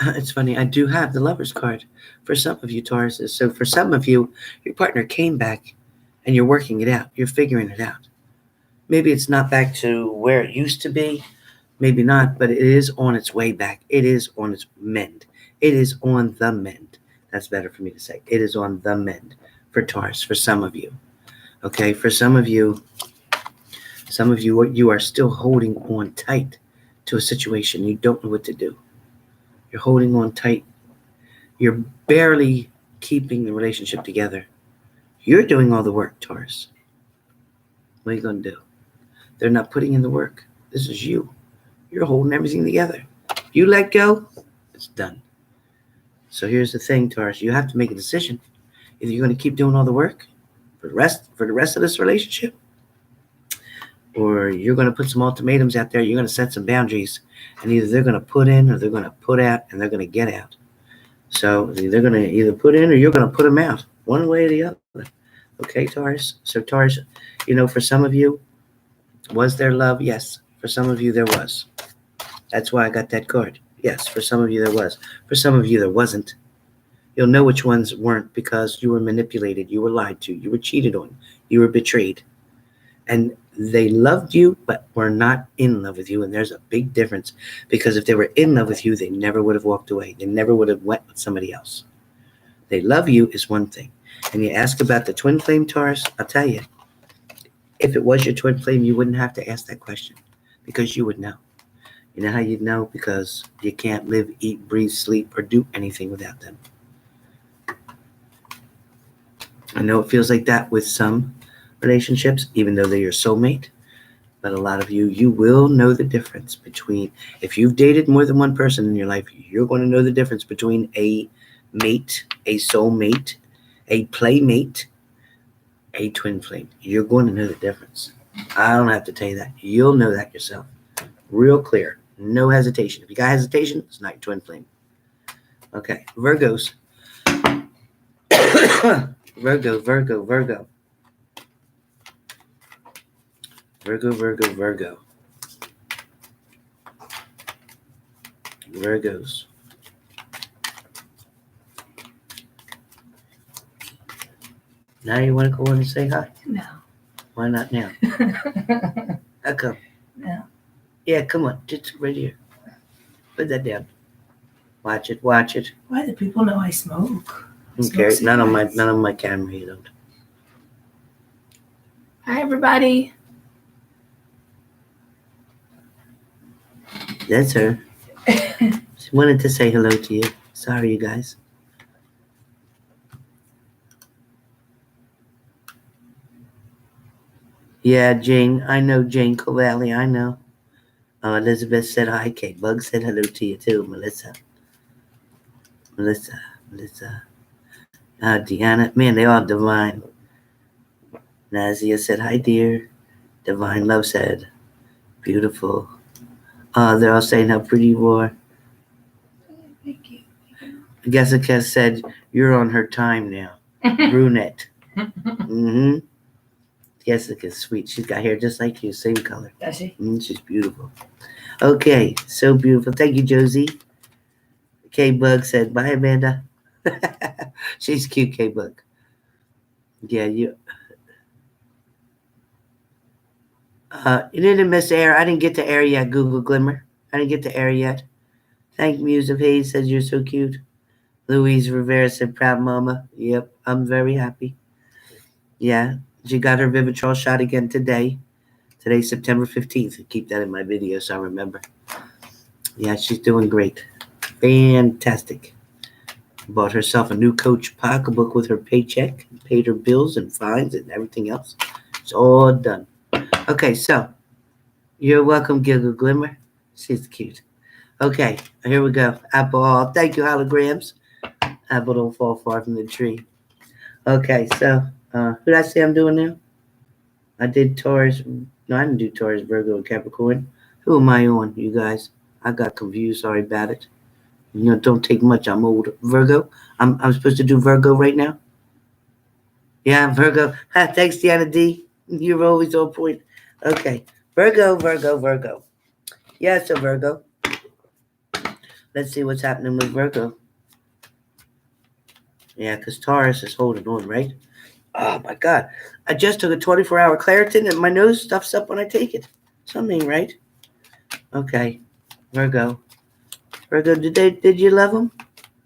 it's funny, I do have the Lover's card for some of you Tauruses. So for some of you, your partner came back and you're working it out. You're figuring it out. Maybe it's not back to where it used to be. Maybe not, but it is on its way back. It is on its mend. It is on the mend. That's better for me to say. It is on the mend for Taurus, for some of you. Okay, for some of you, you are still holding on tight to a situation. You don't know what to do. You're holding on tight. You're barely keeping the relationship together. You're doing all the work, Taurus. What are you going to do? They're not putting in the work. This is you. You're holding everything together. You let go, it's done. So here's the thing, Taurus. You have to make a decision. Either you're going to keep doing all the work for the rest of this relationship, or you're going to put some ultimatums out there. You're going to set some boundaries, and either they're going to put in or they're going to put out, and they're going to get out. So they're going to either put in or you're going to put them out, one way or the other. Okay, Taurus? So Taurus, you know, for some of you, was there love? Yes. For some of you, there was. That's why I got that card. Yes, for some of you, there was. For some of you, there wasn't. You'll know which ones weren't because you were manipulated, you were lied to, you were cheated on, you were betrayed. And they loved you, but were not in love with you. And there's a big difference, because if they were in love with you, they never would have walked away. They never would have went with somebody else. They love you is one thing. And you ask about the twin flame, Taurus, I'll tell you, if it was your twin flame, you wouldn't have to ask that question, because you would know. You know how you know? Because you can't live, eat, breathe, sleep, or do anything without them. I know it feels like that with some relationships, even though they're your soulmate. But a lot of you will know the difference between, if you've dated more than one person in your life, you're going to know the difference between a mate, a soulmate, a playmate, a twin flame. You're going to know the difference. I don't have to tell you that. You'll know that yourself. Real clear. No hesitation. If you got hesitation, it's not your twin flame. Okay. Virgos. Virgo. Virgos. Now you want to go in and say hi? No. Why not now? How come? No. Yeah, come on. Just right here. Put that down. Watch it. Why do people know I smoke? Okay. Not on my camera. You don't. Hi, everybody. That's her. She wanted to say hello to you. Sorry, you guys. Yeah, Jane. I know Jane Covalli. I know. Elizabeth said hi. Kate Bug said hello to you too. Melissa. Deanna. Man, they all divine. Nazia said hi, dear. Divine Love said, beautiful. They're all saying how pretty you are. Thank you. Jessica said, you're on her time now. Brunette. Mm-hmm. Jessica's sweet. She's got hair just like you, same color. Does she? She's beautiful. Okay, so beautiful. Thank you, Josie. K-Bug said, bye, Amanda. She's cute, K-Bug. Yeah, you didn't miss air. I didn't get to air yet, Google Glimmer. I didn't get to air yet. Thank Muse of Hayes says you're so cute. Louise Rivera said, proud mama. Yep, I'm very happy. Yeah, she got her Vivitrol shot again today. Today's September 15th. Keep that in my video so I remember. Yeah, she's doing great. Fantastic. Bought herself a new Coach pocketbook with her paycheck. Paid her bills and fines and everything else. It's all done. Okay, so you're welcome, Giggle Glimmer. She's cute. Okay, here we go. Apple. Thank you, holograms. Apple don't fall far from the tree. Okay, so who did I say I'm doing now? I did Taurus. No, I didn't do Taurus, Virgo, and Capricorn. Who am I on, you guys? I got confused. Sorry about it. You know, don't take much. I'm old. Virgo. I'm supposed to do Virgo right now. Yeah, Virgo. Thanks, Deanna D. You're always on point. Okay, Virgo. Yeah, so Virgo. Let's see what's happening with Virgo. Yeah, because Taurus is holding on, right? Oh, my God. I just took a 24-hour Claritin, and my nose stuffs up when I take it. Something, right? Okay. Virgo, did you love them?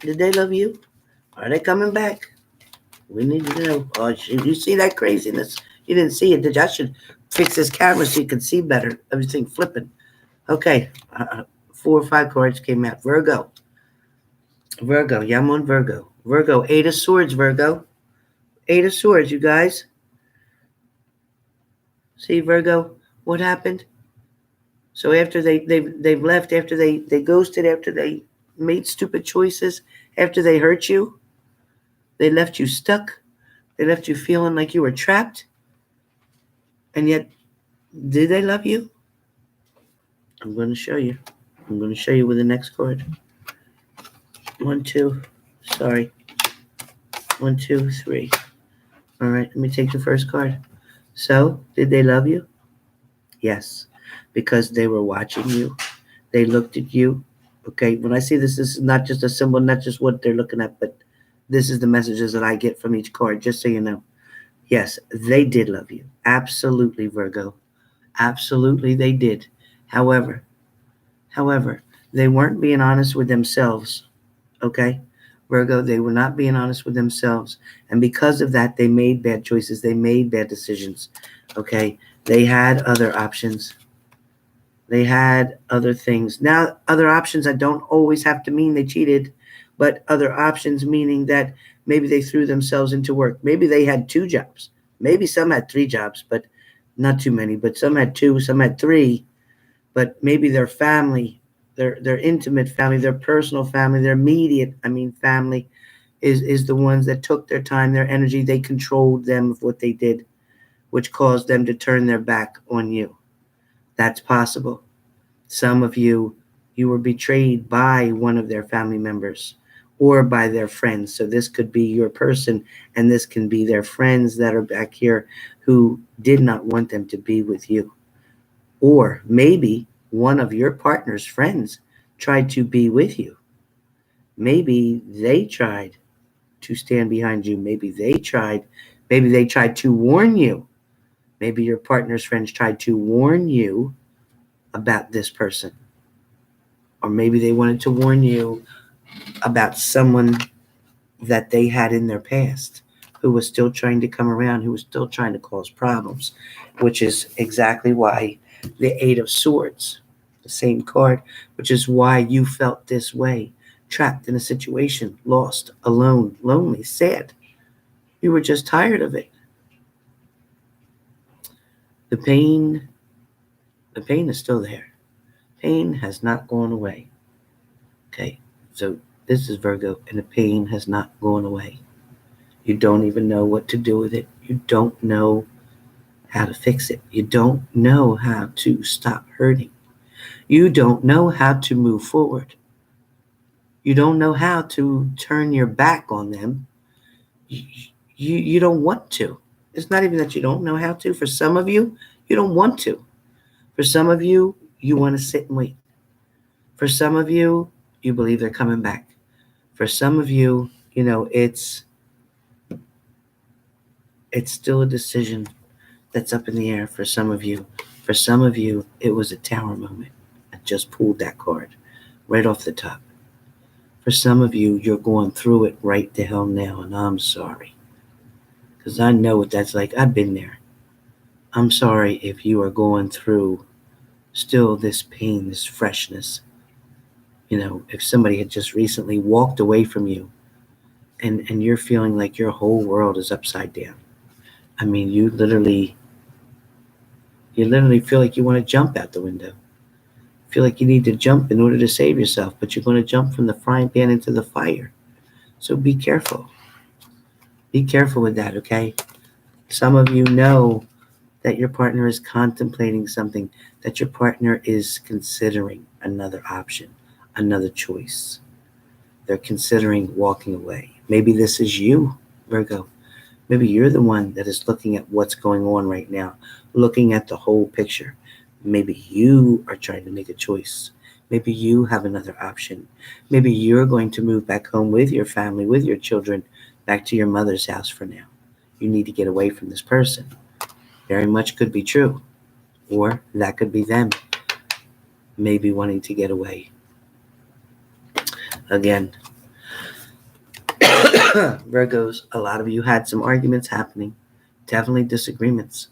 Did they love you? Are they coming back? We need to know. Oh, you see that craziness? You didn't see it, did you? I should fix this camera so you can see better. Everything flipping. Okay. 4 or 5 cards came out. Virgo. Yeah, I'm on Virgo. Virgo, 8 of Swords, Virgo. 8 of Swords, you guys. See, Virgo, what happened? So after they've left, after they ghosted, after they made stupid choices, after they hurt you, they left you stuck. They left you feeling like you were trapped. And yet, did they love you? I'm going to show you. I'm going to show you with the next card. 1, 2. Sorry. 1, 2, 3. All right, let me take the first card. So, did they love you? Yes, because they were watching you. They looked at you. Okay, when I see this is not just a symbol, not just what they're looking at, but this is the messages that I get from each card, just so you know. Yes, they did love you. Absolutely, Virgo. Absolutely, they did. However, they weren't being honest with themselves. Okay? Virgo, they were not being honest with themselves. And because of that, they made bad choices. They made bad decisions. Okay? They had other options. They had other things. Now, other options, I don't always have to mean they cheated, but other options meaning that maybe they threw themselves into work. Maybe they had 2 jobs. Maybe some had 3 jobs, but not too many. But some had 2, some had 3. But maybe their family, their intimate family, their personal family, their immediate, family, is the ones that took their time, their energy. They controlled them of what they did, which caused them to turn their back on you. That's possible. Some of you were betrayed by one of their family members or by their friends. So this could be your person, and this can be their friends that are back here who did not want them to be with you. Or maybe one of your partner's friends tried to be with you. Maybe they tried to stand behind you. Maybe they tried to warn you. Maybe your partner's friends tried to warn you about this person. Or maybe they wanted to warn you about someone that they had in their past who was still trying to come around, who was still trying to cause problems, which is exactly why the Eight of Swords, the same card, which is why you felt this way, trapped in a situation, lost, alone, lonely, sad. You were just tired of it. The pain, the pain is still there. Pain has not gone away. Okay, so this is Virgo, and the pain has not gone away. You don't even know what to do with it. You don't know how to fix it. You don't know how to stop hurting. You don't know how to move forward. You don't know how to turn your back on them. You don't want to. It's not even that you don't know how to. For some of you don't want to. For some of you want to sit and wait. For some of you believe they're coming back. For some of you, it's still a decision that's up in the air for some of you. For some of you, it was a tower moment. I just pulled that card right off the top. For some of you, you're going through it right the hell now, and I'm sorry. Because I know what that's like. I've been there. I'm sorry if you are going through still this pain, this freshness. If somebody had just recently walked away from you and you're feeling like your whole world is upside down. You literally feel like you want to jump out the window. Feel like you need to jump in order to save yourself, but you're going to jump from the frying pan into the fire. So be careful. Be careful with that, okay? Some of you know that your partner is contemplating something, that your partner is considering another option, another choice. They're considering walking away. Maybe this is you, Virgo. Maybe you're the one that is looking at what's going on right now, looking at the whole picture. Maybe you are trying to make a choice. Maybe you have another option. Maybe you're going to move back home with your family, with your children, back to your mother's house for now. You need to get away from this person. Very much could be true. Or that could be them maybe wanting to get away. Again, Virgos, a lot of you had some arguments happening. Definitely disagreements.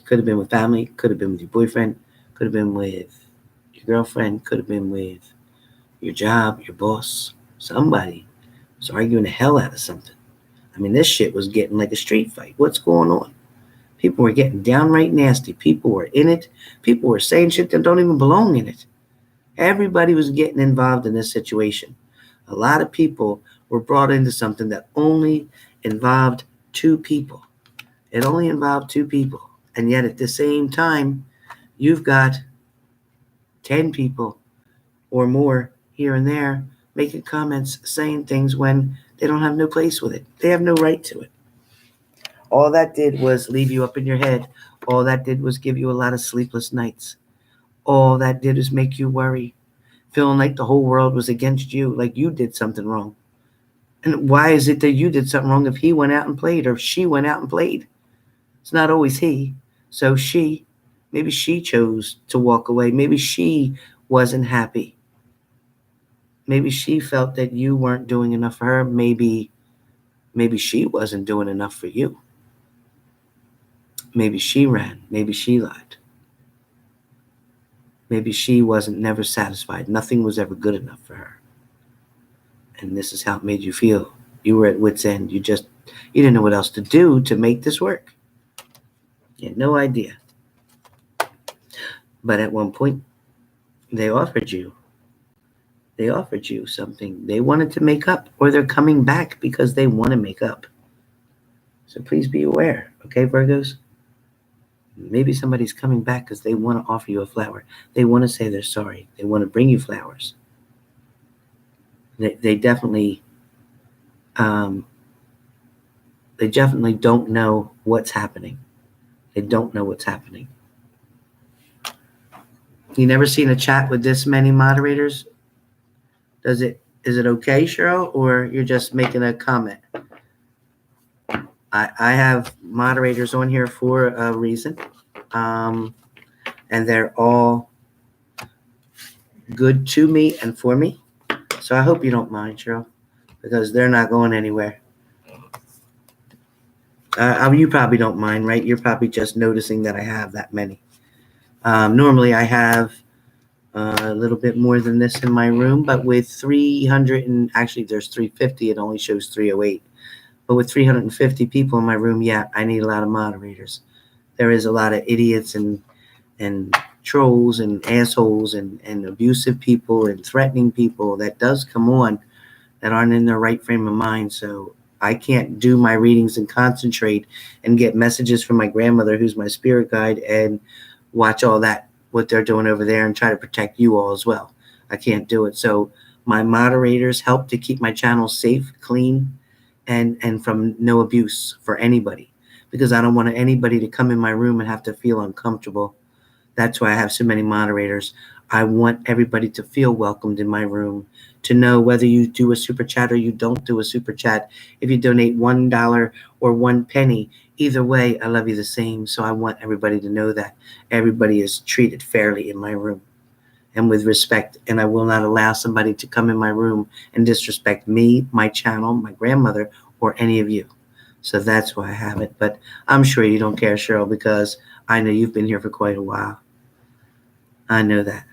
Could have been with family, could have been with your boyfriend, could have been with your girlfriend, could have been with your job, your boss. Somebody was arguing the hell out of something. This shit was getting like a street fight. What's going on? People were getting downright nasty. People were in it. People were saying shit that don't even belong in it. Everybody was getting involved in this situation. A lot of people were brought into something that only involved 2 people. It only involved 2 people. And yet at the same time, you've got 10 people or more here and there making comments, saying things when they don't have no place with it. They have no right to it. All that did was leave you up in your head. All that did was give you a lot of sleepless nights. All that did is make you worry, feeling like the whole world was against you, like you did something wrong. And why is it that you did something wrong if he went out and played or if she went out and played? It's not always he. So maybe she chose to walk away. Maybe she wasn't happy. Maybe she felt that you weren't doing enough for her. Maybe she wasn't doing enough for you. Maybe she ran. Maybe she lied. Maybe she wasn't never satisfied. Nothing was ever good enough for her. And this is how it made you feel. You were at wit's end. You didn't know what else to do to make this work. You had no idea. But at one point, they offered you something. They wanted to make up, or they're coming back because they want to make up. So please be aware, okay, Virgos? Maybe somebody's coming back because they want to offer you a flower. They want to say they're sorry. They want to bring you flowers. They definitely don't know what's happening. They don't know what's happening. You never seen a chat with this many moderators? Is it okay, Cheryl, or you're just making a comment? I have moderators on here for a reason, and they're all good to me and for me. So I hope you don't mind, Cheryl, because they're not going anywhere. You probably don't mind, right? You're probably just noticing that I have that many. Normally I have a little bit more than this in my room, but with 300 and actually there's 350, it only shows 308. But with 350 people in my room, yeah, I need a lot of moderators. There is a lot of idiots and trolls and assholes and abusive people and threatening people that does come on that aren't in their right frame of mind. So I can't do my readings and concentrate and get messages from my grandmother, who's my spirit guide, and watch all that, what they're doing over there, and try to protect you all as well. I can't do it. So my moderators help to keep my channel safe, clean, and from no abuse for anybody, because I don't want anybody to come in my room and have to feel uncomfortable. That's why I have so many moderators. I want everybody to feel welcomed in my room, to know whether you do a super chat or you don't do a super chat. If you donate $1 or 1 penny, either way, I love you the same. So I want everybody to know that everybody is treated fairly in my room and with respect. And I will not allow somebody to come in my room and disrespect me, my channel, my grandmother, or any of you. So that's why I have it. But I'm sure you don't care, Cheryl, because I know you've been here for quite a while. I know that.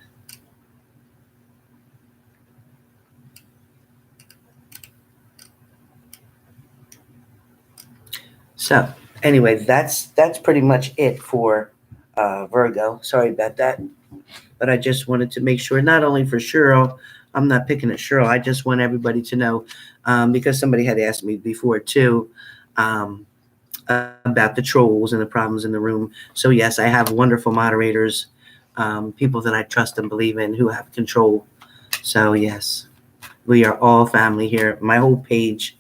So anyway, that's pretty much it for Virgo. Sorry about that. But I just wanted to make sure, not only for Cheryl, I'm not picking at Cheryl. I just want everybody to know, because somebody had asked me before too, about the trolls and the problems in the room. So yes, I have wonderful moderators, people that I trust and believe in who have control. So yes, we are all family here. My whole page,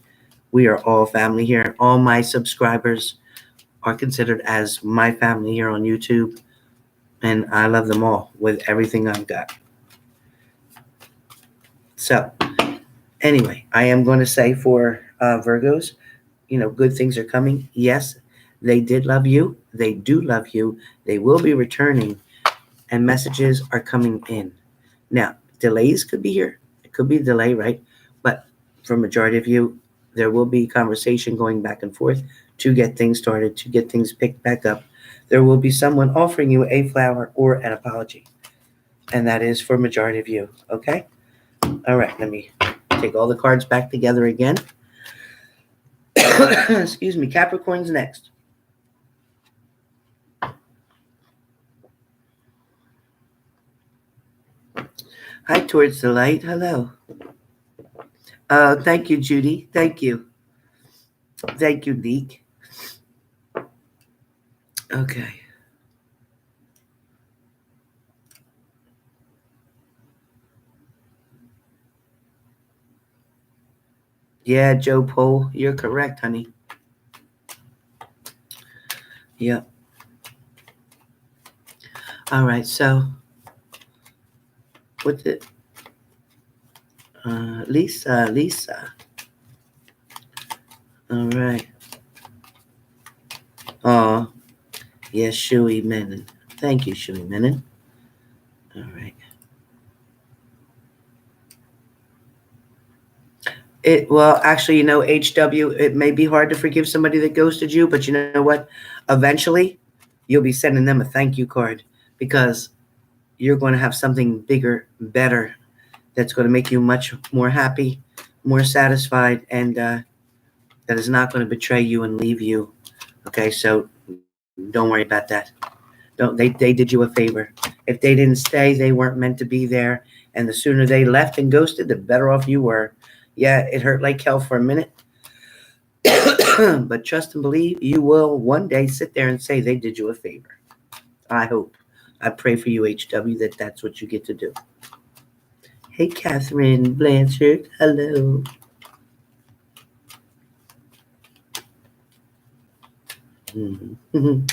we are all family here. All my subscribers are considered as my family here on YouTube. And I love them all with everything I've got. So anyway, I am going to say for Virgos, good things are coming. Yes, they did love you. They do love you. They will be returning. And messages are coming in. Now, delays could be here. It could be a delay, right? But for majority of you, there will be conversation going back and forth to get things started, to get things picked back up. There will be someone offering you a flower or an apology. And that is for majority of you, okay? All right, let me take all the cards back together again. Excuse me, Capricorn's next. Hi, Towards the Light. Hello. Thank you, Judy. Thank you. Thank you, Deke. Okay. Yeah, Joe Poll, you're correct, honey. Yep. All right, so what's it? Lisa. All right. Oh, yes, Shui Menon. Thank you, Shui Menon. All right. Well, actually, HW, it may be hard to forgive somebody that ghosted you, but you know what? Eventually, you'll be sending them a thank you card because you're going to have something bigger, better, that's going to make you much more happy, more satisfied, and that is not going to betray you and leave you. Okay, so don't worry about that. Don't they did you a favor. If they didn't stay, they weren't meant to be there. And the sooner they left and ghosted, the better off you were. Yeah, it hurt like hell for a minute. But trust and believe, you will one day sit there and say they did you a favor. I hope. I pray for you, HW, that that's what you get to do. Hey, Catherine Blanchard. Hello. Mm-hmm.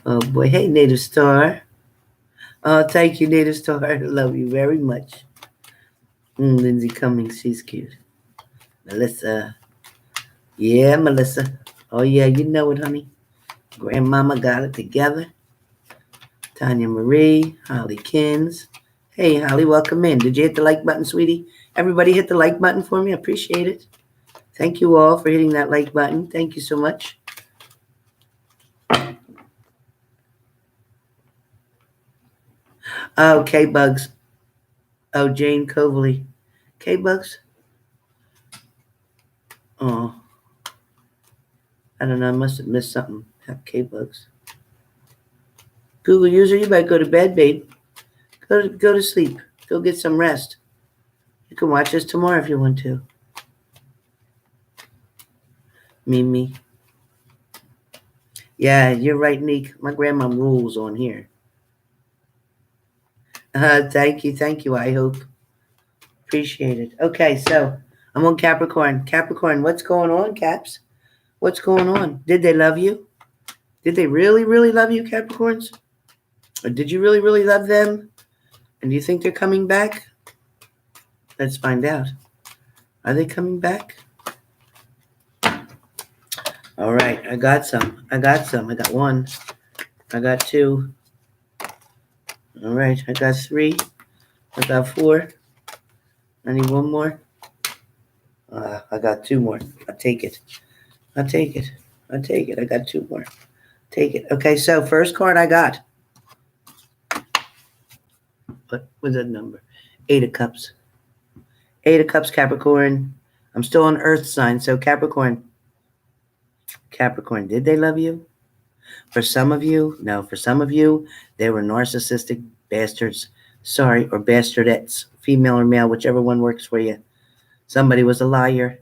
Oh, boy. Hey, Native Star. Oh, thank you, Native Star. I love you very much. Lindsay Cummings. She's cute. Melissa. Yeah, Melissa. Oh, yeah, you know it, honey. Grandmama got it together. Tanya Marie. Holly Kins. Hey, Holly, welcome in. Did you hit the like button, sweetie? Everybody hit the like button for me. I appreciate it. Thank you all for hitting that like button. Thank you so much. Oh, K-Bugs. Oh, Jane Coverly. K-Bugs? Oh. I don't know. I must have missed something. K-Bugs. Google user, you better go to bed, babe. Go to sleep. Go get some rest. You can watch this tomorrow if you want to. Mimi. Yeah, you're right, Neek. My grandma rules on here. Thank you. I hope. Appreciate it. Okay, so I'm on Capricorn. Capricorn, what's going on, Caps? What's going on? Did they love you? Did they really, really love you, Capricorns? Or did you really, really love them? And do you think they're coming back? Let's find out. Are they coming back? All right, I got some. I got one. I got two. All right, I got three. I got four. I need one more. I got two more. I'll take it. I got two more. Take it. Okay, so first card I got. What was that number? 8 of Cups. 8 of Cups, Capricorn. I'm still on Earth sign, so Capricorn. Capricorn, did they love you? For some of you, no. For some of you, they were narcissistic bastards. Sorry, or bastardettes. Female or male, whichever one works for you. Somebody was a liar.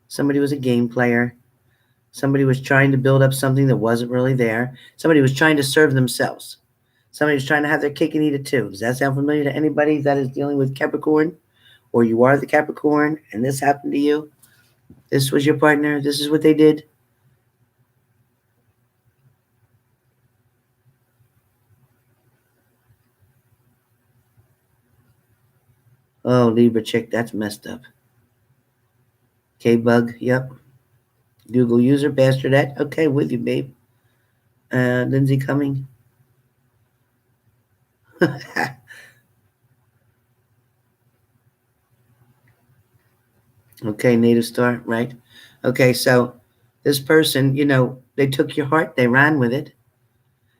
Somebody was a game player. Somebody was trying to build up something that wasn't really there. Somebody was trying to serve themselves. Somebody was trying to have their cake and eat it too. Does that sound familiar to anybody that is dealing with Capricorn? Or you are the Capricorn and this happened to you? This was your partner? This is what they did? Oh, Libra chick, that's messed up. K-Bug, yep. Google user, bastardette. Okay, with you, babe. Lindsay Cumming. Okay, Native Star, right? Okay, so this person, they took your heart, they ran with it.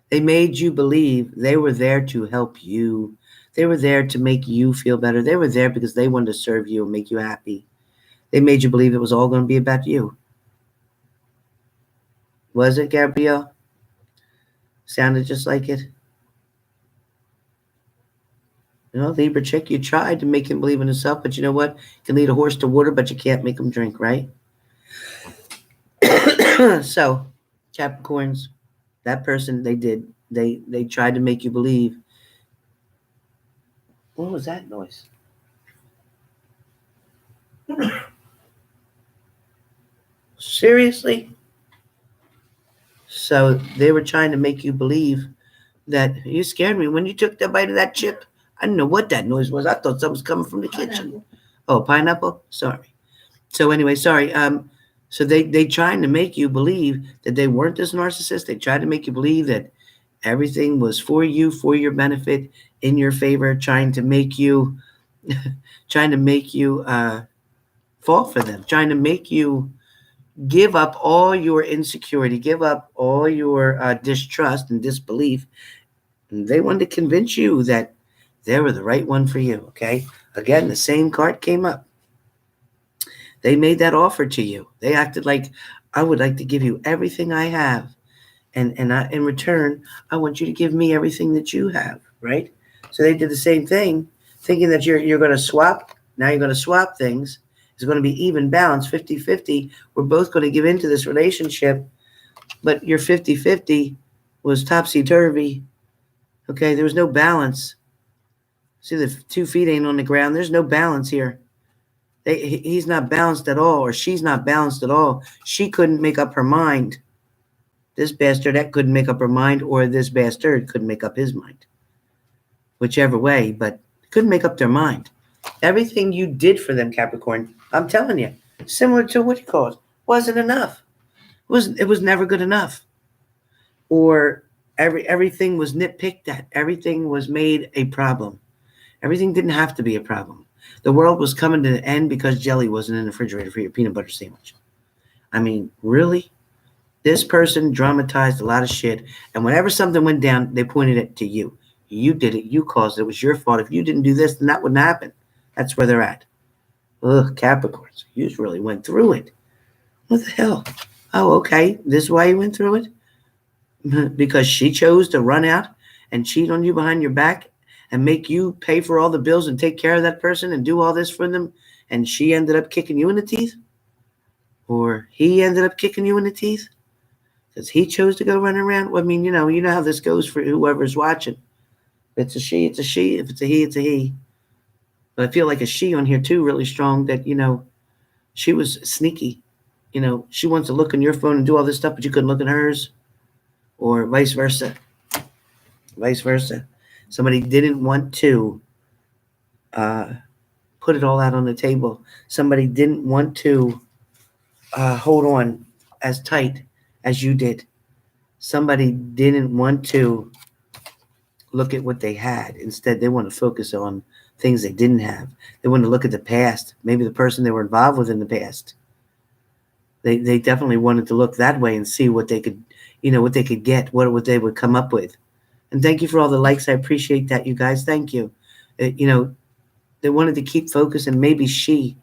They made you believe they were there to help you. They were there to make you feel better. They were there because they wanted to serve you and make you happy. They made you believe it was all going to be about you. Was it, Gabrielle? Sounded just like it. Libra chick, you tried to make him believe in himself, but you know what? You can lead a horse to water, but you can't make him drink, right? So, Capricorns, that person, they tried to make you believe. What was that noise? Seriously? So they were trying to make you believe that you scared me when you took that bite of that chip. I didn't know what that noise was. I thought something was coming from the kitchen. Oh, pineapple? Sorry. So anyway, sorry. So they trying to make you believe that they weren't this narcissist. They tried to make you believe that everything was for you, for your benefit, in your favor, trying to make you fall for them, trying to make you give up all your insecurity, give up all your distrust and disbelief. And they wanted to convince you that they were the right one for you, okay? Again, the same card came up. They made that offer to you. They acted like, I would like to give you everything I have. And in return, I want you to give me everything that you have, right? So they did the same thing, thinking that you're going to swap. Now you're going to swap things. It's going to be even balance, 50-50. We're both going to give into this relationship, but your 50-50 was topsy-turvy. Okay, there was no balance. See, the 2 feet ain't on the ground. There's no balance here. He's not balanced at all, or she's not balanced at all. She couldn't make up her mind. This bastard that couldn't make up her mind, or this bastard couldn't make up his mind. Whichever way, but couldn't make up their mind. Everything you did for them, Capricorn, I'm telling you, similar to what you call it, wasn't enough. It was never good enough. Or everything was nitpicked at. Everything was made a problem. Everything didn't have to be a problem. The world was coming to an end because jelly wasn't in the refrigerator for your peanut butter sandwich. I mean, really? This person dramatized a lot of shit, and whenever something went down, they pointed it to you. You did it. You caused it. It was your fault. If you didn't do this, then that wouldn't happen. That's where they're at. Ugh, Capricorns. You really went through it. What the hell? Oh, okay. This is why you went through it? Because she chose to run out and cheat on you behind your back and make you pay for all the bills and take care of that person and do all this for them, and she ended up kicking you in the teeth? Or he ended up kicking you in the teeth? Because he chose to go run around? Well, I mean, you know how this goes for whoever's watching. If it's a she, it's a she. If it's a he, it's a he. But I feel like a she on here too, really strong, that, she was sneaky. She wants to look on your phone and do all this stuff, but you couldn't look at hers. Or vice versa. Vice versa. Somebody didn't want to put it all out on the table. Somebody didn't want to hold on as tight as you did. Somebody didn't want to look at what they had. Instead, they want to focus on things they didn't have. They want to look at the past, maybe the person they were involved with in the past. They definitely wanted to look that way and see what they could, what they could get, what they would come up with. And thank you for all the likes. I appreciate that, you guys. Thank you. They wanted to keep focus, and maybe she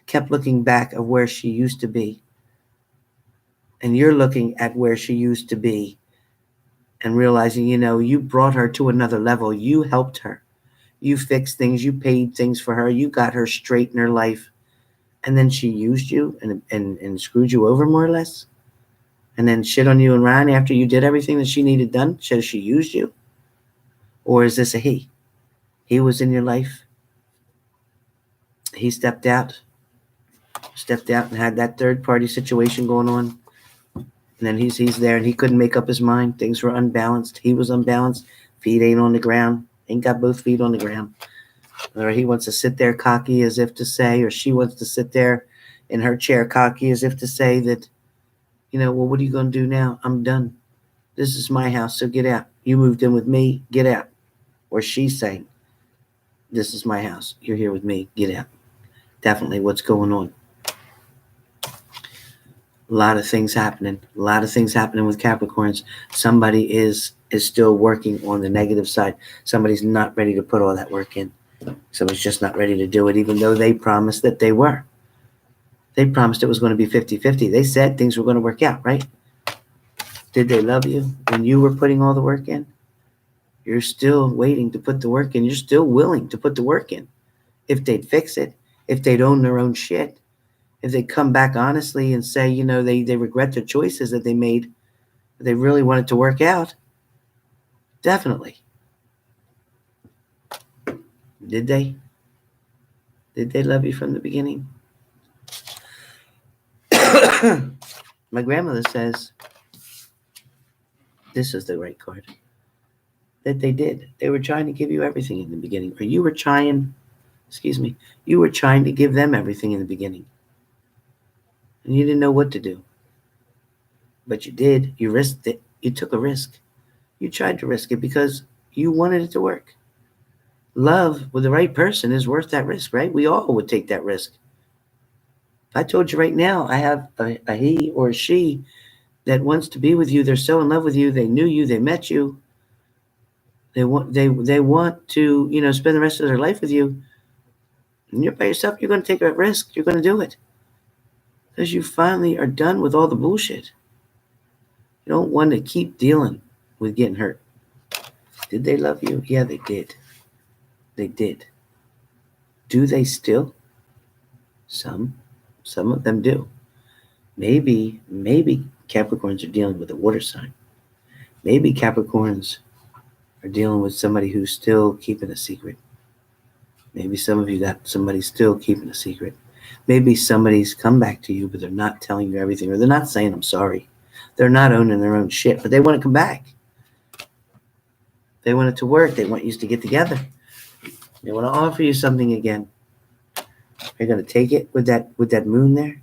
kept looking back at where she used to be. And you're looking at where she used to be and realizing, you brought her to another level. You helped her. You fixed things. You paid things for her. You got her straight in her life. And then she used you and screwed you over, more or less. And then shit on you and ran after you did everything that she needed done. So she used you? Or is this a he? He was in your life. He stepped out and had that third party situation going on. And then he's there, and he couldn't make up his mind. Things were unbalanced. He was unbalanced. Feet ain't on the ground. Ain't got both feet on the ground. Or he wants to sit there cocky as if to say, or she wants to sit there in her chair cocky as if to say that, well, what are you going to do now? I'm done. This is my house, so get out. You moved in with me, get out. Or she's saying, this is my house. You're here with me, get out. Definitely what's going on. A lot of things happening. A lot of things happening with Capricorns. Somebody is still working on the negative side. Somebody's not ready to put all that work in. Somebody's just not ready to do it, even though they promised that they were. They promised it was going to be 50-50. They said things were going to work out, right? Did they love you when you were putting all the work in? You're still waiting to put the work in. You're still willing to put the work in. If they'd fix it, if they'd own their own shit, if they come back honestly and say, they regret their choices that they made, they really want it to work out, definitely. Did they? Did they love you from the beginning? My grandmother says, this is the right card, that they did. They were trying to give you everything in the beginning. Or you were trying to give them everything in the beginning. And you didn't know what to do. But you did. You risked it. You took a risk. You tried to risk it because you wanted it to work. Love with the right person is worth that risk, right? We all would take that risk. I told you right now, I have a he or a she that wants to be with you. They're so in love with you. They knew you. They met you. They want to, spend the rest of their life with you. And you're by yourself. You're going to take a risk. You're going to do it because you finally are done with all the bullshit. You don't want to keep dealing with getting hurt. Did they love you? Yeah, they did. They did. Do they still? Some of them do. Maybe Capricorns are dealing with a water sign. Maybe Capricorns are dealing with somebody who's still keeping a secret. Maybe some of you got somebody still keeping a secret. Maybe somebody's come back to you, but they're not telling you everything, or they're not saying, I'm sorry. They're not owning their own shit, but they want to come back. They want it to work. They want you to get together. They want to offer you something again. You're going to take it with that moon there?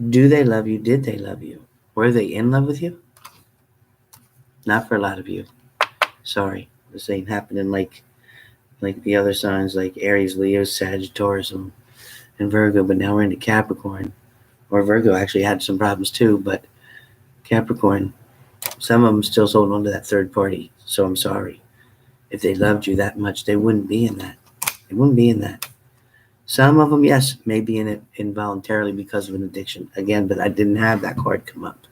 Do they love you? Did they love you? Were they in love with you? Not for a lot of you. Sorry. This ain't happening like the other signs like Aries, Leo, Sagittarius, and Virgo, but now we're into Capricorn. Or Virgo actually had some problems too, but Capricorn, some of them still holding on to that third party. So I'm sorry. If they loved you that much, they wouldn't be in that. They wouldn't be in that. Some of them, yes, may be in it involuntarily because of an addiction. Again, but I didn't have that card come up.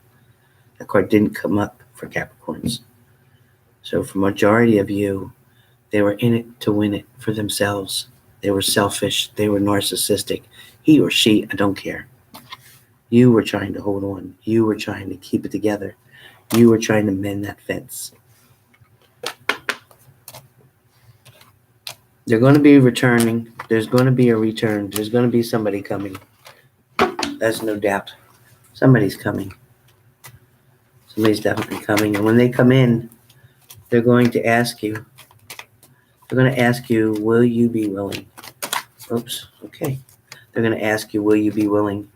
That card didn't come up for Capricorns. So for majority of you, they were in it to win it for themselves. They were selfish. They were narcissistic. He or she, I don't care. You were trying to hold on. You were trying to keep it together. You were trying to mend that fence. They're going to be returning. There's going to be a return. There's going to be somebody coming. That's no doubt. Somebody's coming. Somebody's definitely coming. And when they come in, they're going to ask you. They're going to ask you, will you be willing? Oops. Okay. They're going to ask you, will you be willing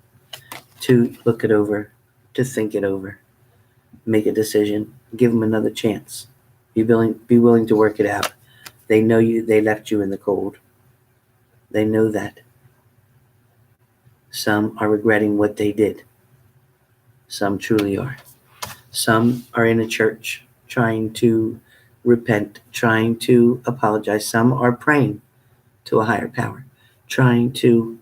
to look it over, to think it over, make a decision, give them another chance. Be willing to work it out. They know you. They left you in the cold. They know that. Some are regretting what they did. Some truly are. Some are in a church trying to repent, trying to apologize. Some are praying to a higher power, trying to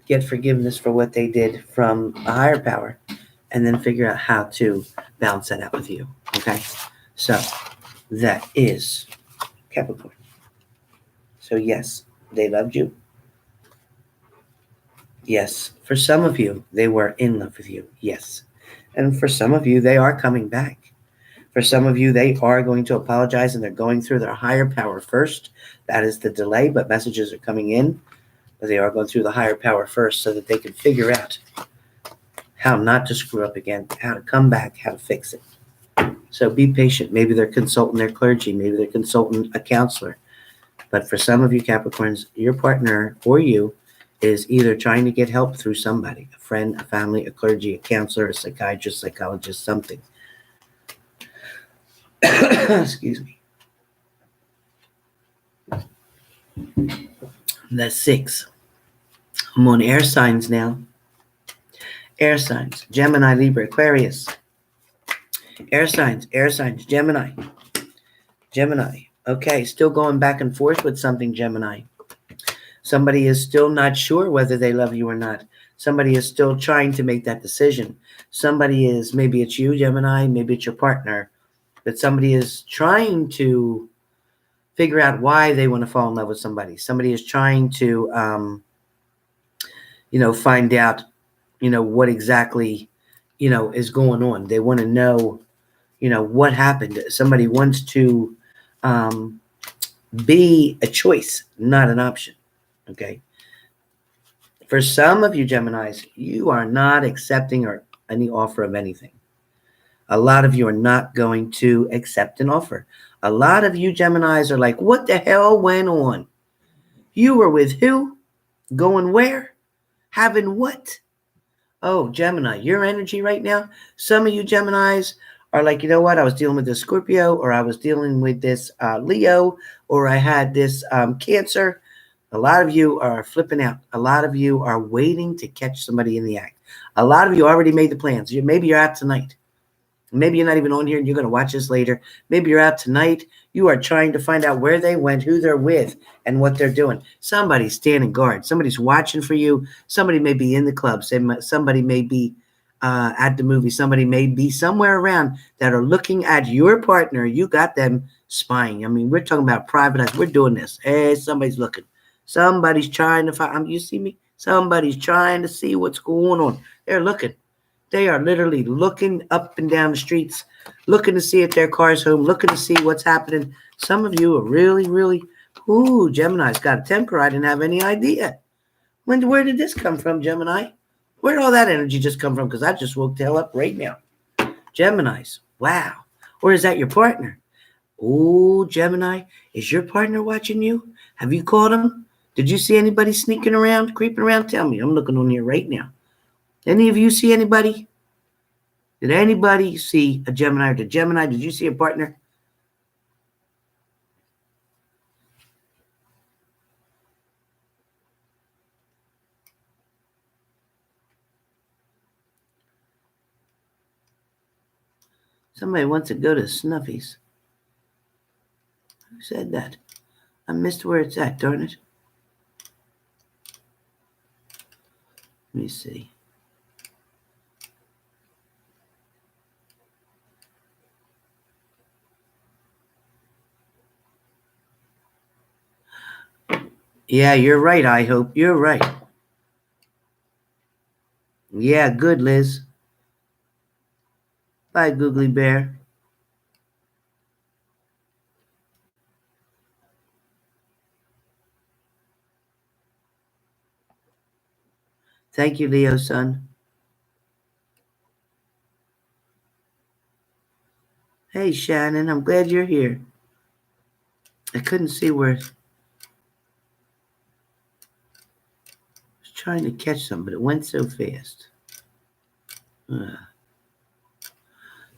get forgiveness for what they did from a higher power, and then figure out how to balance that out with you. Okay? So that is Capricorn. So yes, they loved you. Yes. For some of you, they were in love with you. Yes. And for some of you, they are coming back. For some of you, they are going to apologize and they're going through their higher power first. That is the delay, but messages are coming in. But they are going through the higher power first so that they can figure out how not to screw up again, how to come back, how to fix it. So be patient. Maybe they're consulting their clergy. Maybe they're consulting a counselor. But for some of you Capricorns, your partner or you is either trying to get help through somebody, a friend, a family, a clergy, a counselor, a psychiatrist, psychologist, something. Excuse me. That's 6. I'm on air signs now. Air signs, Gemini, Libra, Aquarius. Air signs, Gemini. Okay, still going back and forth with something, Gemini. Somebody is still not sure whether they love you or not. Somebody is still trying to make that decision. Somebody is, maybe it's you, Gemini, maybe it's your partner, but somebody is trying to figure out why they want to fall in love with somebody. Somebody is trying to, find out, what exactly, is going on. They want to know, what happened. Somebody wants to be a choice, not an option. Okay. For some of you Geminis, you are not accepting or any offer of anything. A lot of you are not going to accept an offer. A lot of you Geminis are like, what the hell went on? You were with who? Going where? Having what? Oh, Gemini, your energy right now. Some of you Geminis are like, you know what? I was dealing with this Scorpio, or I was dealing with this Leo, or I had this Cancer. A lot of you are flipping out. A lot of you are waiting to catch somebody in the act. A lot of you already made the plans. Maybe you're out tonight. Maybe you're not even on here and you're going to watch this later. Maybe you're out tonight. You are trying to find out where they went, who they're with, and what they're doing. Somebody's standing guard. Somebody's watching for you. Somebody may be in the club. Somebody may be at the movie. Somebody may be somewhere around that are looking at your partner. You got them spying. I mean, we're talking about private eyes. We're doing this. Hey, somebody's looking. Somebody's trying to find. You see me? Somebody's trying to see what's going on. They're looking. They are literally looking up and down the streets, looking to see if their car's home, looking to see what's happening. Some of you are really, really, Gemini's got a temper. I didn't have any idea. Where did this come from, Gemini? Where did all that energy just come from? Because I just woke the hell up right now. Geminis, wow. Or is that your partner? Oh, Gemini, is your partner watching you? Have you caught him? Did you see anybody sneaking around, creeping around? Tell me. I'm looking on here right now. Any of you see anybody? Did anybody see a Gemini? Or did you see a partner? Somebody wants to go to Snuffy's. Who said that? I missed where it's at, darn it. Let me see. Yeah, you're right, I hope. You're right. Yeah, good, Liz. Bye, Googly Bear. Thank you, Leo, son. Hey, Shannon, I'm glad you're here. I couldn't see where... I was trying to catch some, but it went so fast.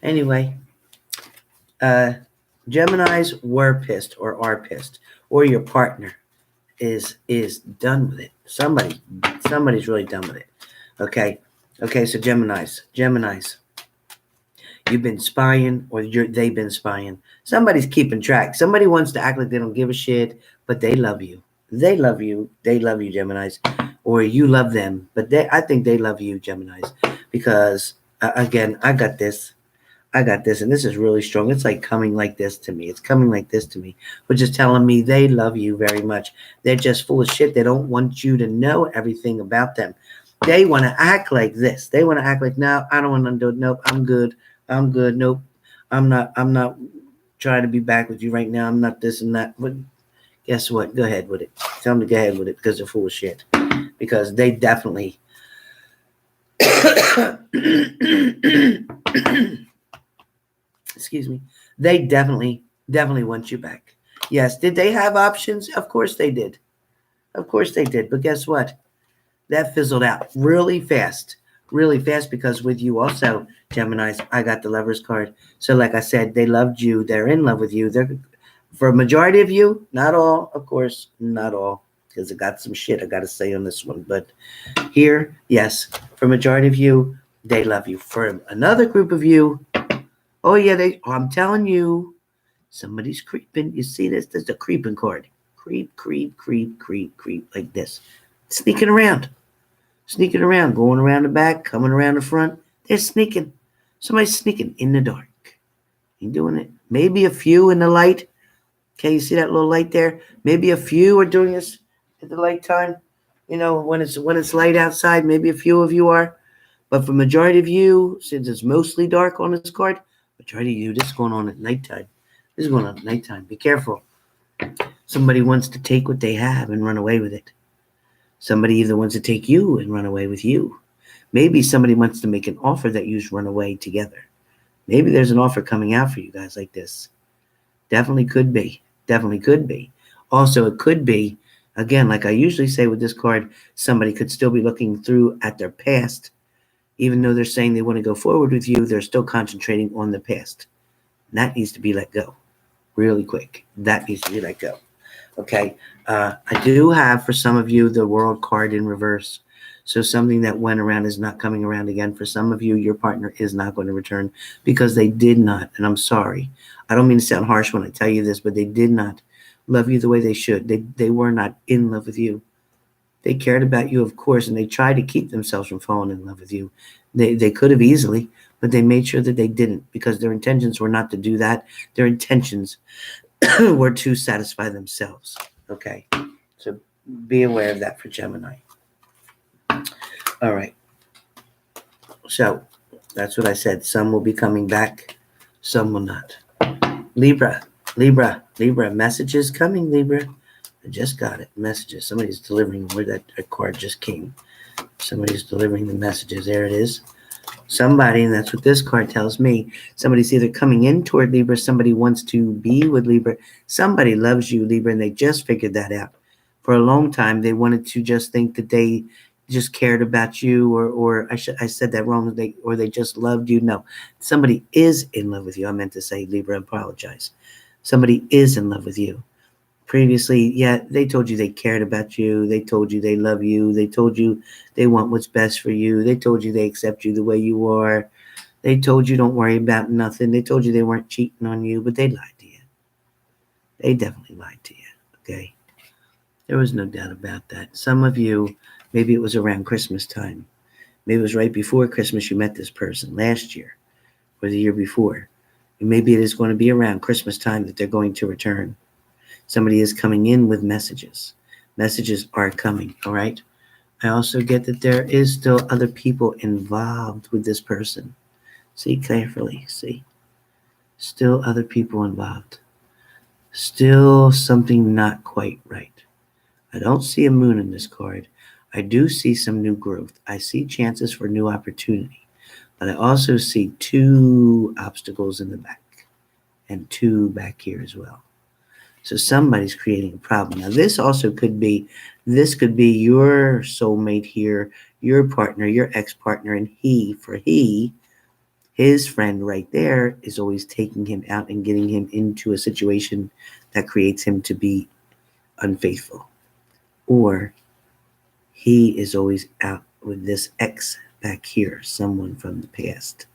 Anyway, Geminis were pissed or are pissed, or your partner is done with it. Somebody's really done with it. Okay, so Geminis, you've been spying, or they've been spying. Somebody's keeping track. Somebody wants to act like they don't give a shit, but they love you. They love you, Geminis, or you love them, but I think they love you, Geminis, because again, I got this, and this is really strong. It's like coming like this to me. It's coming like this to me, which is telling me they love you very much. They're just full of shit. They don't want you to know everything about them. They want to act like this. They want to act like, no, I don't want to do it. Nope, I'm good. Nope, I'm not trying to be back with you right now. I'm not this and that. But guess what? Go ahead with it. Tell them to go ahead with it, because they're full of shit. Because they definitely... Excuse me. They definitely want you back. Yes. Did they have options? Of course they did. But guess what? That fizzled out really fast, because with you also, Geminis, I got the Lovers card. So like I said, they loved you. They're in love with you. For a majority of you, not all, of course, not all, because I got some shit I got to say on this one. But here, yes, for a majority of you, they love you. For another group of you, oh, yeah, I'm telling you, somebody's creeping. You see this? There's a creeping card. Creep, like this. Sneaking around, going around the back, coming around the front. They're sneaking. Somebody's sneaking in the dark. You doing it? Maybe a few in the light. Okay, you see that little light there? Maybe a few are doing this at the light time. You know, when it's light outside, maybe a few of you are. But for majority of you, since it's mostly dark on this card, majority of you, this is going on at nighttime. Be careful. Somebody wants to take what they have and run away with it. Somebody either wants to take you and run away with you. Maybe somebody wants to make an offer that you run away together. Maybe there's an offer coming out for you guys like this. Definitely could be. Also, it could be, again, like I usually say with this card, somebody could still be looking through at their past Even though they're saying they want to go forward with you, they're still concentrating on the past. And that needs to be let go really quick. That needs to be let go. Okay. I do have for some of you the World card in reverse. So something that went around is not coming around again. For some of you, your partner is not going to return because they did not. And I'm sorry. I don't mean to sound harsh when I tell you this, but they did not love you the way they should. They were not in love with you. They cared about you, of course, and they tried to keep themselves from falling in love with you. They could have easily, but they made sure that they didn't because their intentions were not to do that. Their intentions were to satisfy themselves. Okay, so be aware of that for Gemini. All right, so that's what I said. Some will be coming back, some will not. Libra, messages coming, Libra. I just got it. Messages. Somebody's delivering where that card just came. Somebody's delivering the messages. There it is. Somebody, and that's what this card tells me. Somebody's either coming in toward Libra, somebody wants to be with Libra, somebody loves you, Libra, and they just figured that out. For a long time, they wanted to just think that they just cared about you, or I said that wrong, they just loved you. No, somebody is in love with you. I meant to say Libra, I apologize. Somebody is in love with you. Previously, yeah, they told you they cared about you. They told you they love you. They told you they want what's best for you. They told you they accept you the way you are. They told you don't worry about nothing. They told you they weren't cheating on you, but they lied to you. They definitely lied to you, okay? There was no doubt about that. Some of you, maybe it was around Christmas time. Maybe it was right before Christmas you met this person last year or the year before. And maybe it is going to be around Christmas time that they're going to return. Somebody is coming in with messages. Messages are coming, all right? I also get that there is still other people involved with this person. See carefully, see. Still other people involved. Still something not quite right. I don't see a moon in this card. I do see some new growth. I see chances for new opportunity. But I also see 2 obstacles in the back and 2 back here as well. So somebody's creating a problem. Now, this could be your soulmate here, your partner, your ex-partner, and his friend right there is always taking him out and getting him into a situation that creates him to be unfaithful. Or he is always out with this ex back here, someone from the past.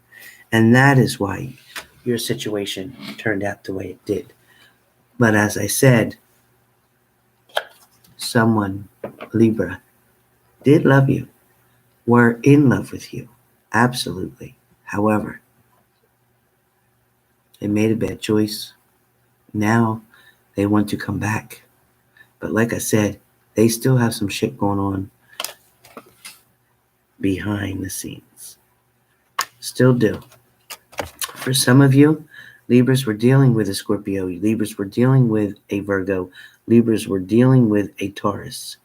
And that is why your situation turned out the way it did. But as I said, someone, Libra, did love you, were in love with you, absolutely. However, they made a bad choice. Now they want to come back. But like I said, they still have some shit going on behind the scenes. Still do. For some of you, Libras were dealing with a Scorpio. Libras were dealing with a Virgo. Libras were dealing with a Taurus.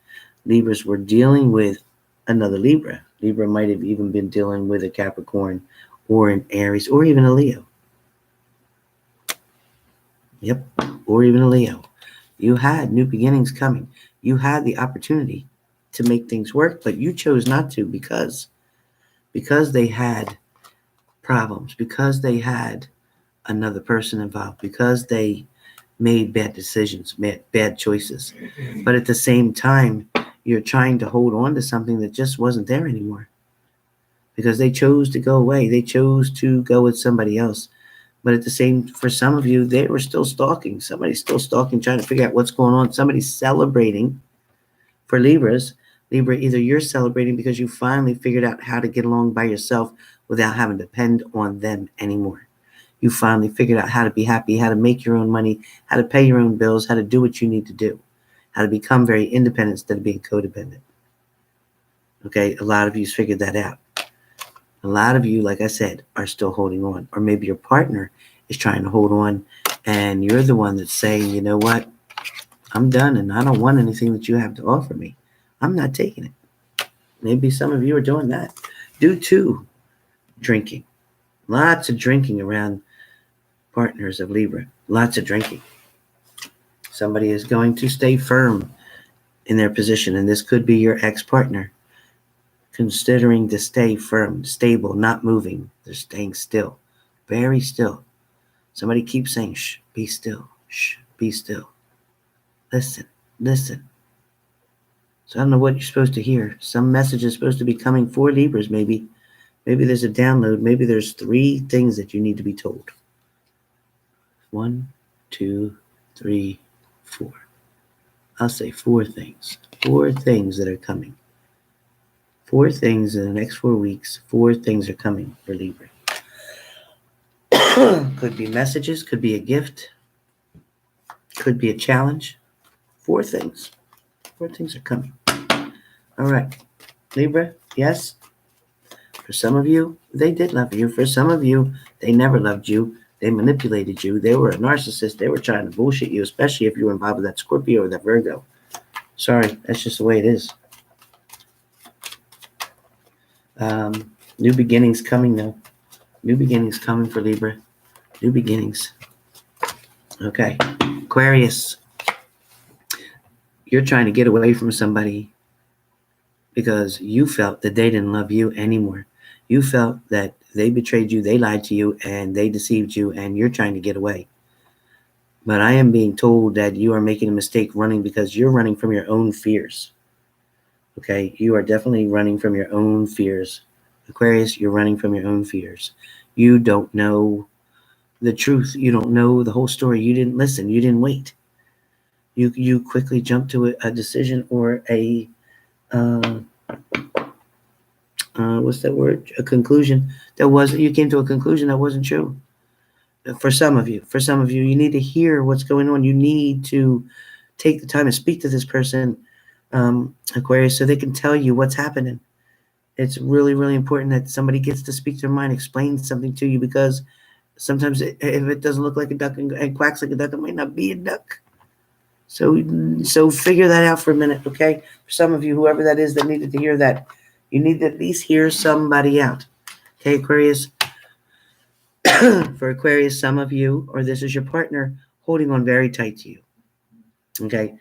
Libras were dealing with another Libra. Libra might have even been dealing with a Capricorn or an Aries or even a Leo. Yep, or even a Leo. You had new beginnings coming. You had the opportunity to make things work, but you chose not to because they had problems, because they had another person involved, because they made bad decisions, made bad choices. But at the same time, you're trying to hold on to something that just wasn't there anymore because they chose to go away. They chose to go with somebody else. But at the same, for some of you, they were still stalking. Somebody's still stalking, trying to figure out what's going on. Somebody's celebrating. For Libras, Libra, either you're celebrating because you finally figured out how to get along by yourself without having to depend on them anymore. You finally figured out how to be happy, how to make your own money, how to pay your own bills, how to do what you need to do, how to become very independent instead of being codependent. Okay, a lot of you's figured that out. A lot of you, like I said, are still holding on. Or maybe your partner is trying to hold on and you're the one that's saying, you know what? I'm done and I don't want anything that you have to offer me. I'm not taking it. Maybe some of you are doing that due to drinking. Lots of drinking around partners of Libra. Lots of drinking. Somebody is going to stay firm in their position, and this could be your ex-partner. considering to stay firm, stable, not moving. They're staying still, very still. Somebody keeps saying, shh, be still, shh, be still. Listen, listen. So I don't know what you're supposed to hear. Some message is supposed to be coming for Libras, maybe. Maybe there's a download. Maybe there's 3 things that you need to be told. 1, 2, 3, 4. I'll say 4 things. 4 things that are coming. 4 things in the next 4 weeks. 4 things are coming for Libra. Could be messages. Could be a gift. Could be a challenge. 4 things. 4 things are coming. All right. Libra, yes. For some of you, they did love you. For some of you, they never loved you. They manipulated you. They were a narcissist. They were trying to bullshit you, especially if you were involved with that Scorpio or that Virgo. Sorry, that's just the way it is. New beginnings coming, though. New beginnings coming for Libra. New beginnings. Okay. Aquarius. You're trying to get away from somebody because you felt that they didn't love you anymore. You felt that they betrayed you, they lied to you, and they deceived you, and you're trying to get away. But I am being told that you are making a mistake running because you're running from your own fears. Okay? You are definitely running from your own fears. Aquarius, you're running from your own fears. You don't know the truth. You don't know the whole story. You didn't listen. You didn't wait. You quickly jumped to a decision or a what's that word? A conclusion that wasn't. You came to a conclusion that wasn't true. For some of you, you need to hear what's going on. You need to take the time to speak to this person, Aquarius, so they can tell you what's happening. It's really, really important that somebody gets to speak their mind, explain something to you, because sometimes if it doesn't look like a duck and quacks like a duck, it might not be a duck. So figure that out for a minute, okay? For some of you, whoever that is that needed to hear that, you need to at least hear somebody out. Okay, Aquarius? For Aquarius, some of you, or this is your partner, holding on very tight to you. Okay?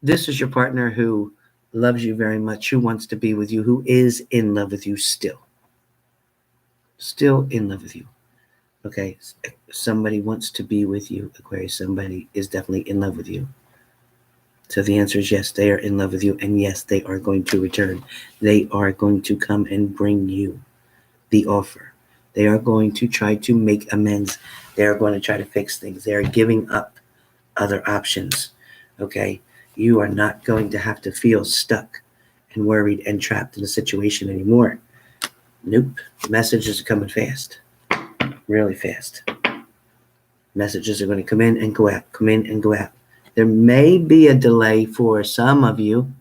This is your partner who loves you very much, who wants to be with you, who is in love with you still. Still in love with you. Okay? Somebody wants to be with you, Aquarius. Somebody is definitely in love with you. So the answer is yes, they are in love with you, and yes, they are going to return. They are going to come and bring you the offer. They are going to try to make amends. They are going to try to fix things. They are giving up other options. Okay? You are not going to have to feel stuck and worried and trapped in a situation anymore. Nope. Messages are coming fast. Really fast. Messages are going to come in and go out. Come in and go out. There may be a delay for some of you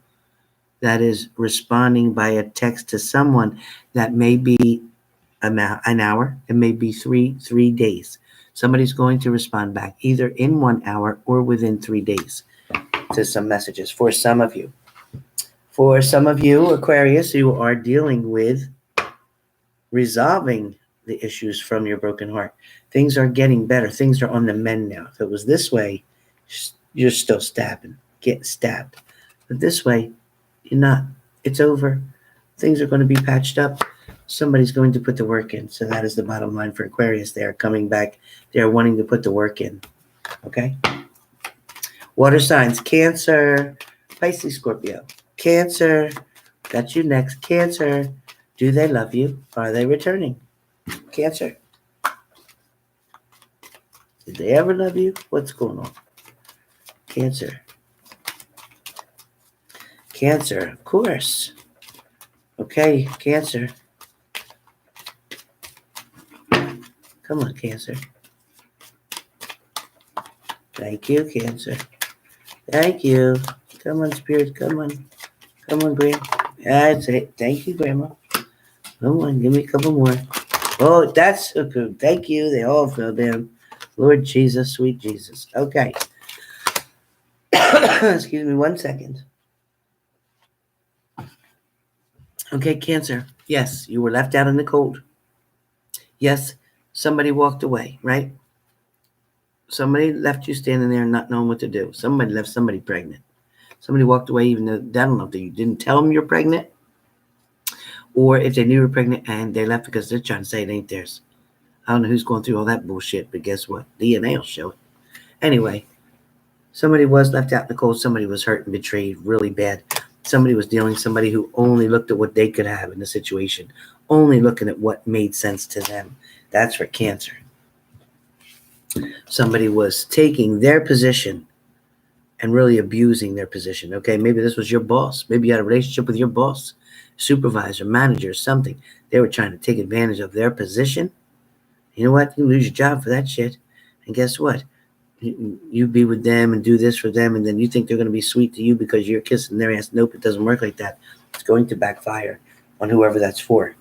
that is responding by a text to someone that may be an hour. It may be three days. Somebody's going to respond back either in 1 hour or within 3 days to some messages for some of you. For some of you, Aquarius, you are dealing with resolving the issues from your broken heart. Things are getting better. Things are on the mend now. If it was this way, you're still getting stabbed. But this way, you're not. It's over. Things are going to be patched up. Somebody's going to put the work in. So that is the bottom line for Aquarius. They are coming back. They are wanting to put the work in. Okay? Water signs. Cancer. Pisces, Scorpio. Cancer. Got you next. Cancer. Do they love you? Are they returning? Cancer. Did they ever love you? What's going on? Cancer. Cancer, of course. Okay, Cancer. Come on, Cancer. Thank you, Cancer. Thank you. Come on, Spirit. Come on. Come on, Grandma. That's it. Thank you, Grandma. Come on, give me a couple more. Oh, that's so good. Thank you. They all fell down. Lord Jesus, sweet Jesus. Okay. Excuse me 1 second. Okay, Cancer. Yes, you were left out in the cold. Yes, somebody walked away, right? Somebody left you standing there not knowing what to do. Somebody left somebody pregnant. Somebody walked away even though they don't know that you didn't tell them you're pregnant. or if they knew you were pregnant and they left because they're trying to say it ain't theirs. I don't know who's going through all that bullshit, but guess what? DNA will show it. Anyway, somebody was left out in the cold. Somebody was hurt and betrayed really bad. Somebody was dealing with somebody who only looked at what they could have in the situation, only looking at what made sense to them. That's for Cancer. Somebody was taking their position and really abusing their position. Okay, maybe this was your boss. Maybe you had a relationship with your boss, supervisor, manager, something. They were trying to take advantage of their position. You know what? You lose your job for that shit. And guess what? You be with them and do this for them, and then you think they're going to be sweet to you because you're kissing their ass. Nope, it doesn't work like that. It's going to backfire on whoever that's for.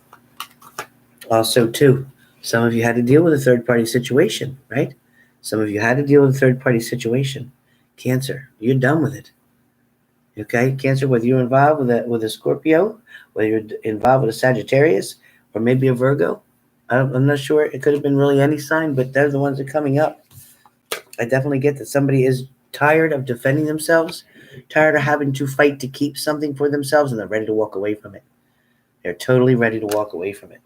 Also, too, some of you had to deal with a third-party situation, right? Some of you had to deal with a third-party situation. Cancer, you're done with it. Okay, Cancer, whether you're involved with a Scorpio, whether you're involved with a Sagittarius, or maybe a Virgo, I'm not sure. It could have been really any sign, but they're the ones that are coming up. I definitely get that somebody is tired of defending themselves, tired of having to fight to keep something for themselves, and they're ready to walk away from it. They're totally ready to walk away from it.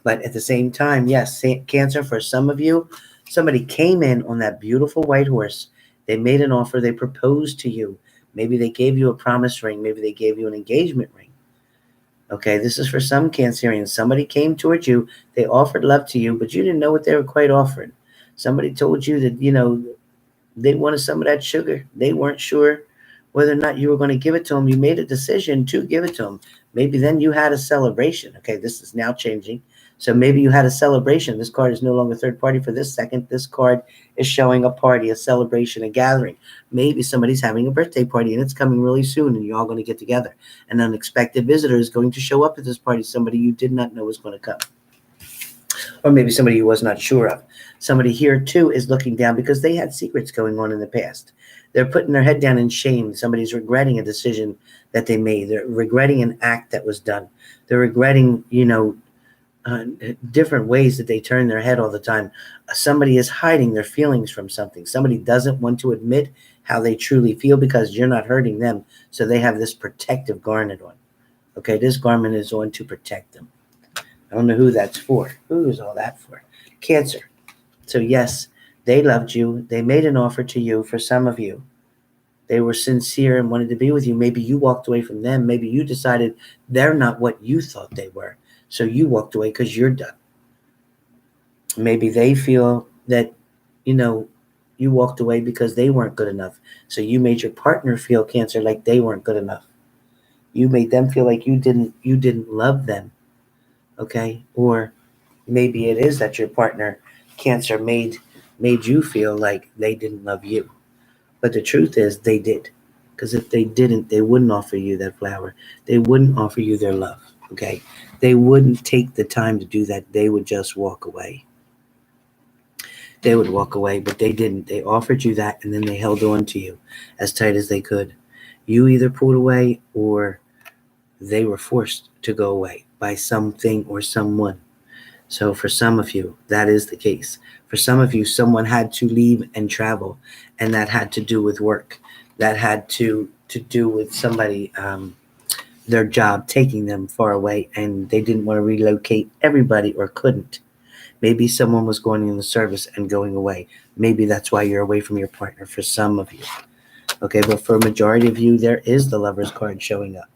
But at the same time, yes, Cancer, for some of you, somebody came in on that beautiful white horse. They made an offer. They proposed to you. Maybe they gave you a promise ring. Maybe they gave you an engagement ring. Okay, this is for some Cancerians. Somebody came towards you. They offered love to you, but you didn't know what they were quite offering. Somebody told you that, they wanted some of that sugar. They weren't sure whether or not you were going to give it to them. You made a decision to give it to them. Maybe then you had a celebration. Okay, this is now changing. So maybe you had a celebration. This card is no longer third party for this second. This card is showing a party, a celebration, a gathering. Maybe somebody's having a birthday party and it's coming really soon and you're all going to get together. An unexpected visitor is going to show up at this party, somebody you did not know was going to come. Or maybe somebody you was not sure of. Somebody here, too, is looking down because they had secrets going on in the past. They're putting their head down in shame. Somebody's regretting a decision that they made. They're regretting an act that was done. They're regretting, different ways that they turn their head all the time. Somebody is hiding their feelings from something. Somebody doesn't want to admit how they truly feel because you're not hurting them. So they have this protective garment on. Okay, this garment is on to protect them. I don't know who that's for. Who is all that for? Cancer. So yes, they loved you. They made an offer to you. For some of you, they were sincere and wanted to be with you. Maybe you walked away from them. Maybe you decided they're not what you thought they were. So you walked away because you're done. Maybe they feel that, you walked away because they weren't good enough. So you made your partner feel, Cancer, like they weren't good enough. You made them feel like you didn't love them. Okay? Or maybe it is that your partner, Cancer, made you feel like they didn't love you. But the truth is they did. Because if they didn't, they wouldn't offer you that flower. They wouldn't offer you their love. Okay? They wouldn't take the time to do that. They would just walk away. They would walk away, but they didn't. They offered you that, and then they held on to you as tight as they could. You either pulled away or they were forced to go away by something or someone. So for some of you, that is the case. For some of you, someone had to leave and travel, and that had to do with work. That had to do with somebody, their job taking them far away, and they didn't want to relocate everybody or couldn't. Maybe someone was going in the service and going away. Maybe that's why you're away from your partner for some of you. Okay, but for a majority of you, there is the Lover's card showing up.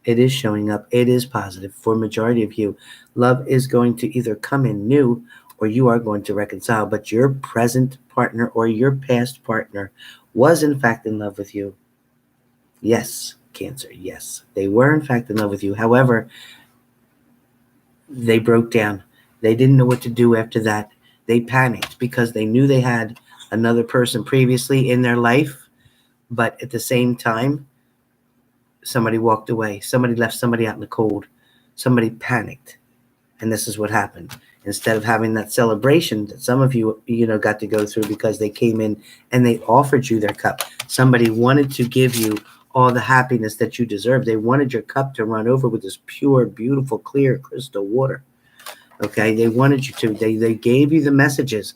It is showing up. It is positive. For a majority of you, love is going to either come in new or you are going to reconcile. But your present partner or your past partner was in fact in love with you. Yes, Cancer, yes. They were in fact in love with you. However, they broke down. They didn't know what to do after that. They panicked because they knew they had another person previously in their life. But at the same time, somebody walked away. Somebody left somebody out in the cold. Somebody panicked. And this is what happened. Instead of having that celebration that some of you, got to go through because they came in and they offered you their cup. Somebody wanted to give you all the happiness that you deserve. They wanted your cup to run over with this pure, beautiful, clear crystal water. Okay, they wanted you to. They gave you the messages.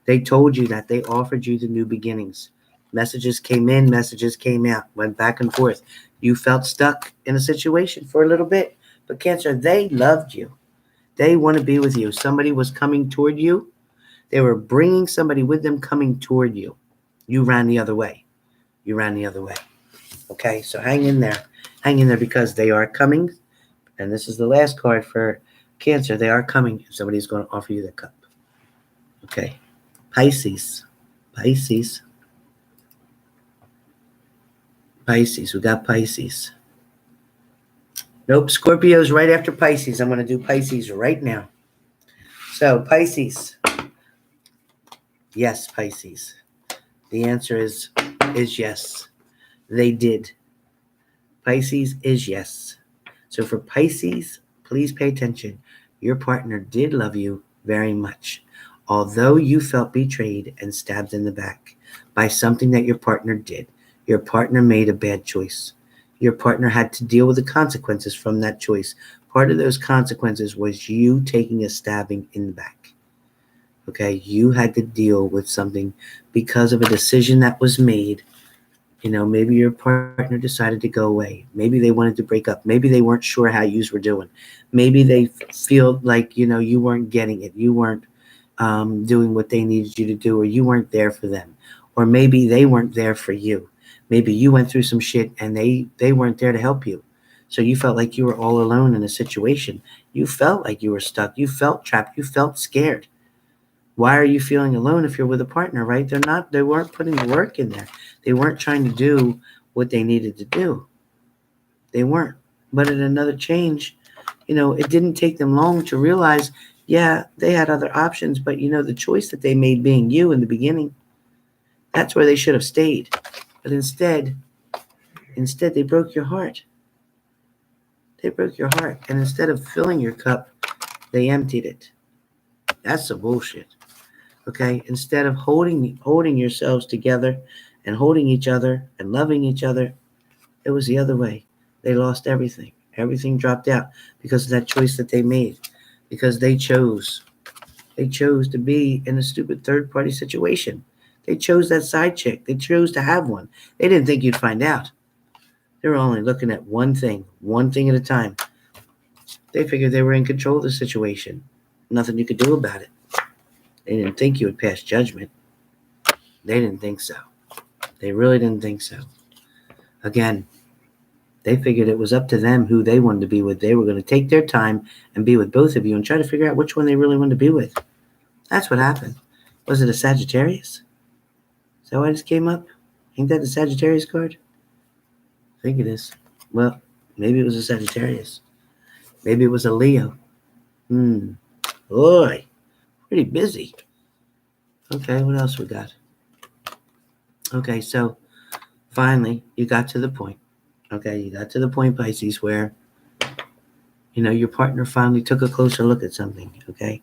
They told you that. They offered you the new beginnings. Messages came in, messages came out, went back and forth. You felt stuck in a situation for a little bit. But Cancer, they loved you. They want to be with you. Somebody was coming toward you. They were bringing somebody with them coming toward you. You ran the other way. You ran the other way. Okay, so hang in there. Hang in there because they are coming. And this is the last card for Cancer. They are coming. Somebody's going to offer you the cup. Okay. Pisces. Pisces. Pisces. We got Pisces. Nope. Scorpio's right after Pisces. I'm going to do Pisces right now. So, Pisces. Yes, Pisces. The answer is yes. They did. Pisces is yes. So for Pisces, please pay attention. Your partner did love you very much. Although you felt betrayed and stabbed in the back by something that your partner did, your partner made a bad choice. Your partner had to deal with the consequences from that choice. Part of those consequences was you taking a stabbing in the back. Okay, you had to deal with something because of a decision that was made. Maybe your partner decided to go away. Maybe they wanted to break up. Maybe they weren't sure how yous were doing. Maybe they feel like, you weren't getting it. You weren't doing what they needed you to do, or you weren't there for them. Or maybe they weren't there for you. Maybe you went through some shit and they weren't there to help you. So you felt like you were all alone in a situation. You felt like you were stuck. You felt trapped. You felt scared. Why are you feeling alone if you're with a partner, right? They weren't putting the work in there. They weren't trying to do what they needed to do. They weren't. But at another change, it didn't take them long to realize, yeah, they had other options, but the choice that they made being you in the beginning, that's where they should have stayed. But instead they broke your heart. They broke your heart. And instead of filling your cup, they emptied it. That's some bullshit. Okay, instead of holding yourselves together and holding each other and loving each other, it was the other way. They lost everything. Everything dropped out because of that choice that they made. Because they chose to be in a stupid third-party situation. They chose that side chick. They chose to have one. They didn't think you'd find out. They were only looking at one thing at a time. They figured they were in control of the situation. Nothing you could do about it. They didn't think you would pass judgment. They didn't think so. They really didn't think so. Again, they figured it was up to them who they wanted to be with. They were going to take their time and be with both of you and try to figure out which one they really wanted to be with. That's what happened. Was it a Sagittarius? Is that why this came up? Ain't that the Sagittarius card? I think it is. Well, maybe it was a Sagittarius. Maybe it was a Leo. Boy, pretty busy. Okay, what else we got? Okay, so finally, you got to the point. Okay, you got to the point, Pisces, where, your partner finally took a closer look at something, okay?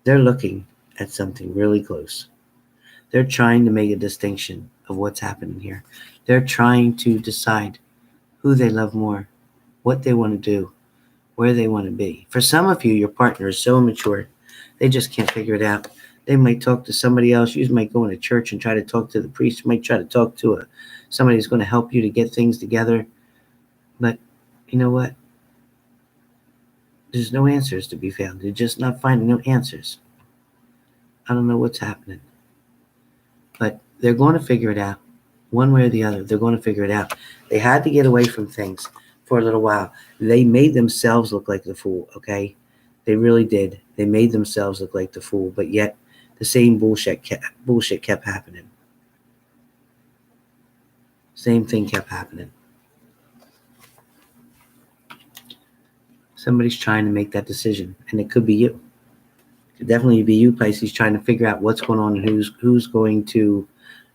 They're looking at something really close. They're trying to make a distinction of what's happening here. They're trying to decide who they love more, what they want to do, where they want to be. For some of you, your partner is so immature, they just can't figure it out. They might talk to somebody else. You might go into church and try to talk to the priest. You might try to talk to somebody who's going to help you to get things together. But you know what? There's no answers to be found. They're just not finding no answers. I don't know what's happening. But they're going to figure it out. One way or the other, they're going to figure it out. They had to get away from things for a little while. They made themselves look like the fool, okay? They really did. They made themselves look like the fool, but yet the same bullshit kept happening. Same thing kept happening. Somebody's trying to make that decision, and it could be you. It could definitely be you, Pisces, trying to figure out what's going on and who's going to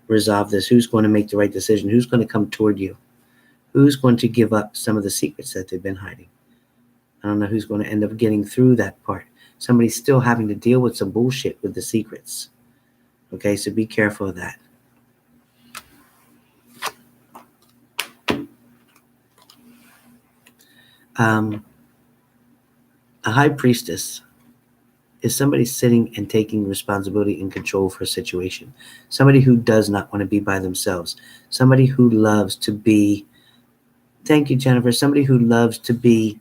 resolve this, who's going to make the right decision, who's going to come toward you, who's going to give up some of the secrets that they've been hiding. I don't know who's going to end up getting through that part. Somebody's still having to deal with some bullshit with the secrets. Okay, so be careful of that. A high priestess. is somebody sitting and taking responsibility and control for a situation. Somebody who does not want to be by themselves. Somebody who loves to be, thank you, Jennifer, somebody who loves to be,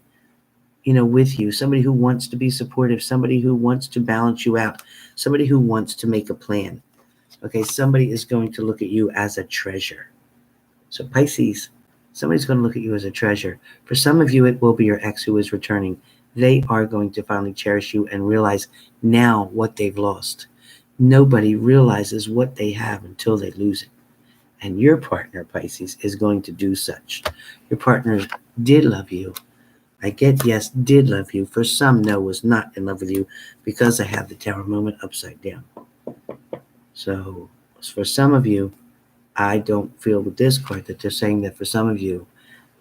with you. Somebody who wants to be supportive. Somebody who wants to balance you out. Somebody who wants to make a plan. Okay, somebody is going to look at you as a treasure. So Pisces, somebody's going to look at you as a treasure. For some of you, it will be your ex who is returning. They are going to finally cherish you and realize now what they've lost. Nobody realizes what they have until they lose it. And your partner, Pisces, is going to do such. Your partner did love you. I get yes, did love you. For some, no, was not in love with you because I have the Tower moment upside down. So for some of you, I don't feel with this card that they're saying that for some of you,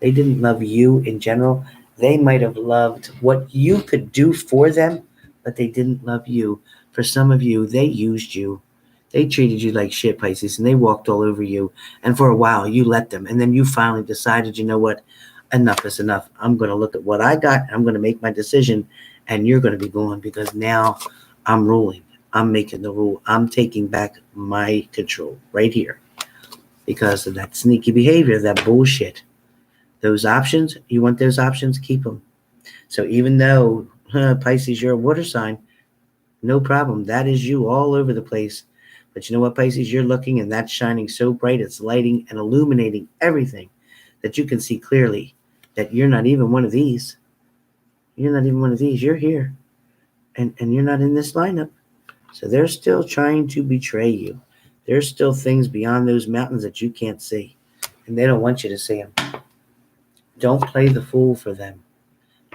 they didn't love you in general. They might have loved what you could do for them, but they didn't love you. For some of you, they used you. They treated you like shit, Pisces, and they walked all over you. And for a while, you let them. And then you finally decided, you know what? Enough is enough. I'm going to look at what I got. I'm going to make my decision. And you're going to be gone because now I'm ruling. I'm making the rule. I'm taking back my control right here because of that sneaky behavior, that bullshit. Those options, you want those options, keep them. So even though, Pisces, you're a water sign, no problem. That is you all over the place. But you know what, Pisces? You're looking and that's shining so bright. It's lighting and illuminating everything that you can see clearly that you're not even one of these. You're not even one of these. You're here. And you're not in this lineup. So they're still trying to betray you. There's still things beyond those mountains that you can't see. And they don't want you to see them. Don't play the fool for them.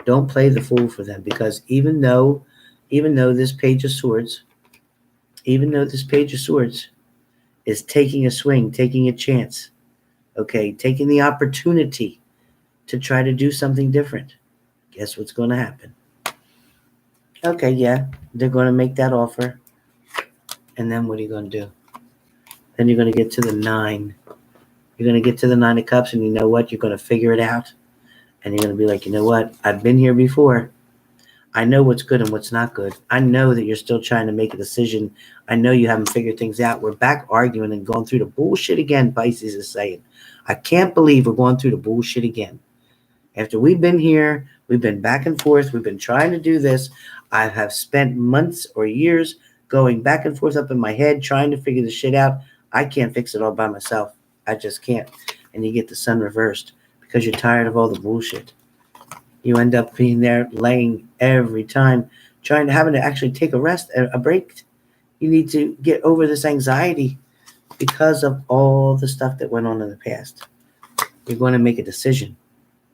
Don't play the fool for them because even though this Page of Swords, is taking a swing, taking a chance, okay, taking the opportunity to try to do something different, guess what's going to happen? Okay, yeah, they're going to make that offer. And then what are you going to do? Then you're going to get to the 9. You're going to get to the 9 of Cups, and you know what? You're going to figure it out. And you're going to be like, you know what? I've been here before. I know what's good and what's not good. I know that you're still trying to make a decision. I know you haven't figured things out. We're back arguing and going through the bullshit again, Pisces is saying. I can't believe we're going through the bullshit again. After we've been here, we've been back and forth. We've been trying to do this. I have spent months or years going back and forth up in my head trying to figure this shit out. I can't fix it all by myself. I just can't. And you get the sun reversed because you're tired of all the bullshit. You end up being there laying every time, having to actually take a rest, a break. You need to get over this anxiety because of all the stuff that went on in the past. You're going to make a decision.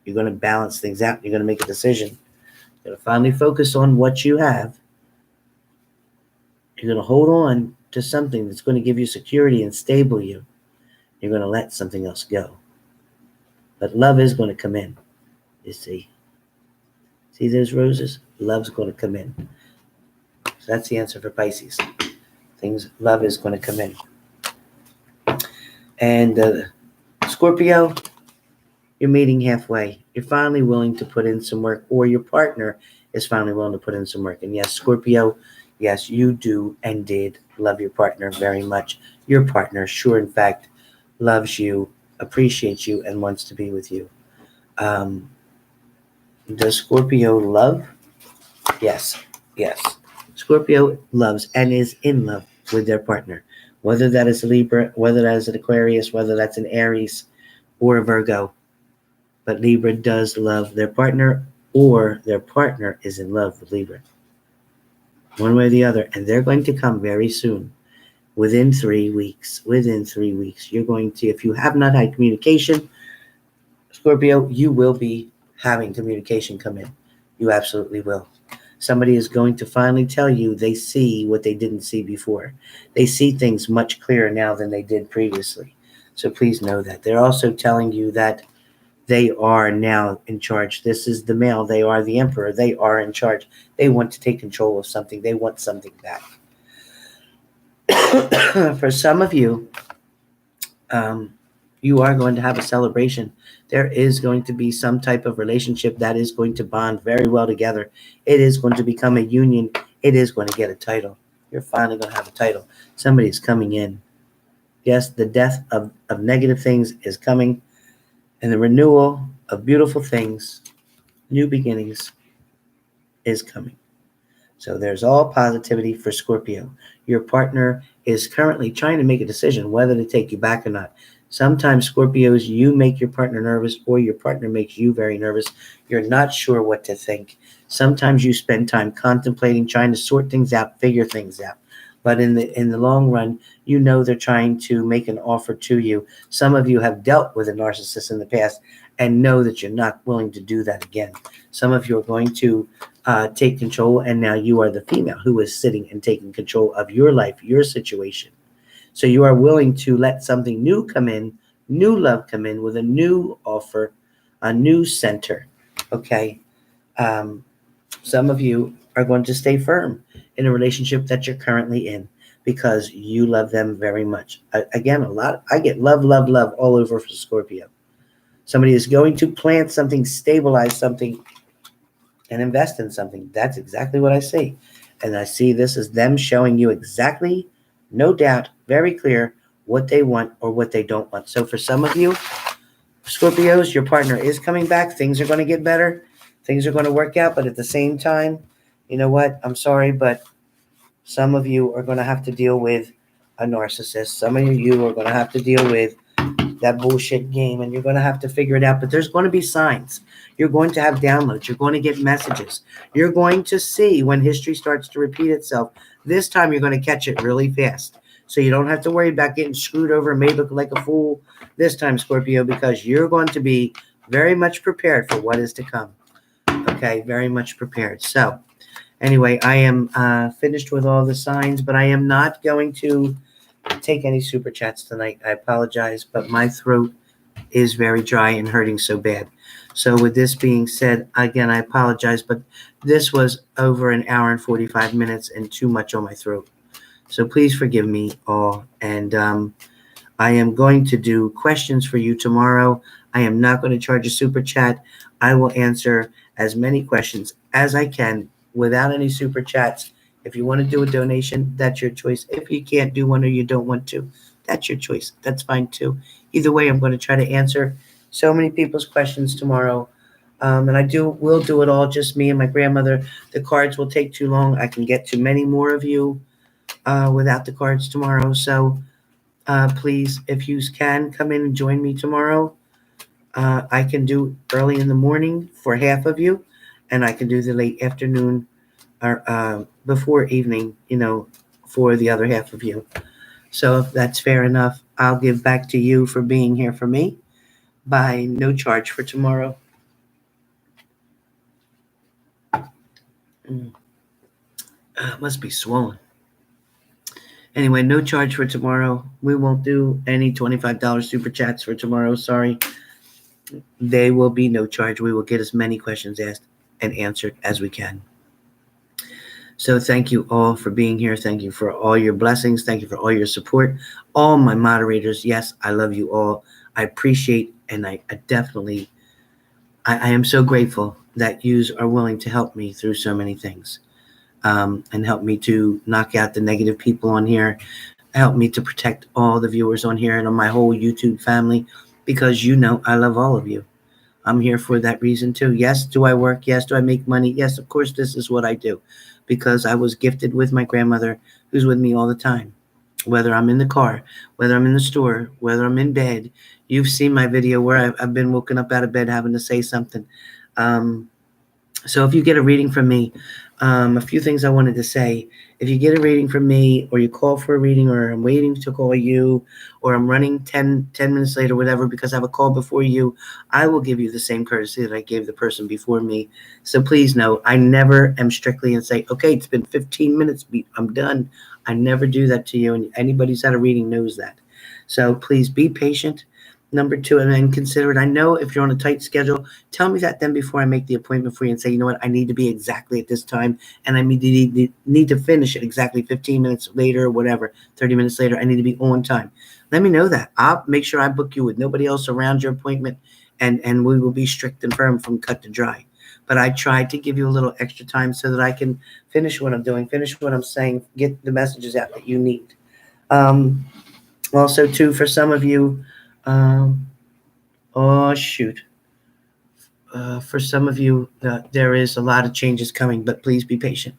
You're going to balance things out. You're going to make a decision. You're going to finally focus on what you have. You're going to hold on to something that's going to give you security and stable you. You're going to let something else go. But love is going to come in, you see. See those roses? Love's going to come in. So that's the answer for Pisces. Love is going to come in. And Scorpio, you're meeting halfway. You're finally willing to put in some work, or your partner is finally willing to put in some work. And yes, Scorpio, yes, you do and did love your partner very much. Your partner, sure, in fact, loves you, appreciates you, and wants to be with you. Does Scorpio love? Yes. Scorpio loves and is in love with their partner, whether that is a Libra, whether that is an Aquarius, whether that's an Aries or a Virgo. But Libra does love their partner, or their partner is in love with Libra. One way or the other. And they're going to come very soon. Within 3 weeks. You're going to, if you have not had communication, Scorpio, you will be having communication come in. You absolutely will. Somebody is going to finally tell you they see what they didn't see before. They see things much clearer now than they did previously. So please know that. They're also telling you that they are now in charge. This is the male. They are the emperor. They are in charge. They want to take control of something. They want something back. For some of you, you are going to have a celebration. There is going to be some type of relationship that is going to bond very well together. It is going to become a union It is going to get a title. You're finally going to have a title. Somebody's coming in. Yes, the death of negative things is coming, and the renewal of beautiful things, new beginnings, is coming. So there's all positivity for Scorpio. Your partner is currently trying to make a decision whether to take you back or not. Sometimes, Scorpios, you make your partner nervous, or your partner makes you very nervous. You're not sure what to think. Sometimes you spend time contemplating, trying to sort things out, figure things out. But in the long run, you know they're trying to make an offer to you. Some of you have dealt with a narcissist in the past and know that you're not willing to do that again. Some of you are going to take control, and now you are the female who is sitting and taking control of your life, your situation. So you are willing to let something new come in, new love come in with a new offer, a new center. Okay. Some of you are going to stay firm in a relationship that you're currently in because you love them very much. Again, I get love all over for Scorpio. Somebody is going to plant something, stabilize something, and invest in something. That's exactly what I see. And I see this as them showing you exactly, no doubt, very clear what they want or what they don't want. So for some of you, Scorpios, your partner is coming back. Things are going to get better. Things are going to work out. But at the same time, you know what? I'm sorry, but some of you are going to have to deal with a narcissist. Some of you are going to have to deal with that bullshit game, and you're going to have to figure it out. But there's going to be signs. You're going to have downloads. You're going to get messages. You're going to see when history starts to repeat itself. This time you're going to catch it really fast. So you don't have to worry about getting screwed over and made look like a fool this time, Scorpio, because you're going to be very much prepared for what is to come. Okay, very much prepared. So anyway, I am finished with all the signs, but I am not going to take any super chats tonight. I apologize, but my throat is very dry and hurting so bad. So with this being said, again, I apologize, but this was over an hour and 45 minutes and too much on my throat. So please forgive me all. And I am going to do questions for you tomorrow. I am not going to charge a super chat. I will answer as many questions as I can without any super chats. If you want to do a donation, that's your choice. If you can't do one or you don't want to, that's your choice. That's fine too. Either way, I'm going to try to answer so many people's questions tomorrow. And will do it all, just me and my grandmother. The cards will take too long. I can get to many more of you without the cards tomorrow. So please, if you can, come in and join me tomorrow. I can do early in the morning for half of you, and I can do the late afternoon or before evening, for the other half of you. So if that's fair enough, I'll give back to you for being here for me by no charge for tomorrow. Must be swollen. Anyway, no charge for tomorrow. We won't do any $25 super chats for tomorrow. Sorry. They will be no charge. We will get as many questions asked and answered as we can. So thank you all for being here. Thank you for all your blessings. Thank you for all your support. All my moderators, yes, I love you all. I appreciate, and I definitely, I am so grateful that you are willing to help me through so many things, and help me to knock out the negative people on here, help me to protect all the viewers on here and on my whole YouTube family, because I love all of you. I'm here for that reason too. Yes, do I work? Yes, do I make money? Yes, of course, this is what I do, because I was gifted with my grandmother, who's with me all the time. Whether I'm in the car, whether I'm in the store, whether I'm in bed. You've seen my video where I've been woken up out of bed having to say something. So if you get a reading from me, a few things I wanted to say. If you get a reading from me, or you call for a reading, or I'm waiting to call you, or I'm running 10 minutes later, whatever, because I have a call before you, I will give you the same courtesy that I gave the person before me. So please know, I never am strictly and say, okay, it's been 15 minutes, I'm done. I never do that to you, and anybody who's had a reading knows that. So please be patient. Number two, and then consider it. I know if you're on a tight schedule, tell me that then before I make the appointment for you, and say, you know what, I need to be exactly at this time, and I need to finish it exactly 15 minutes later or whatever, 30 minutes later. I need to be on time. Let me know that. I'll make sure I book you with nobody else around your appointment, and we will be strict and firm from cut to dry. but I tried to give you a little extra time so that I can finish what I'm doing, finish what I'm saying, get the messages out that you need. Also, too, for some of you, oh, shoot. For some of you, there is a lot of changes coming, but please be patient.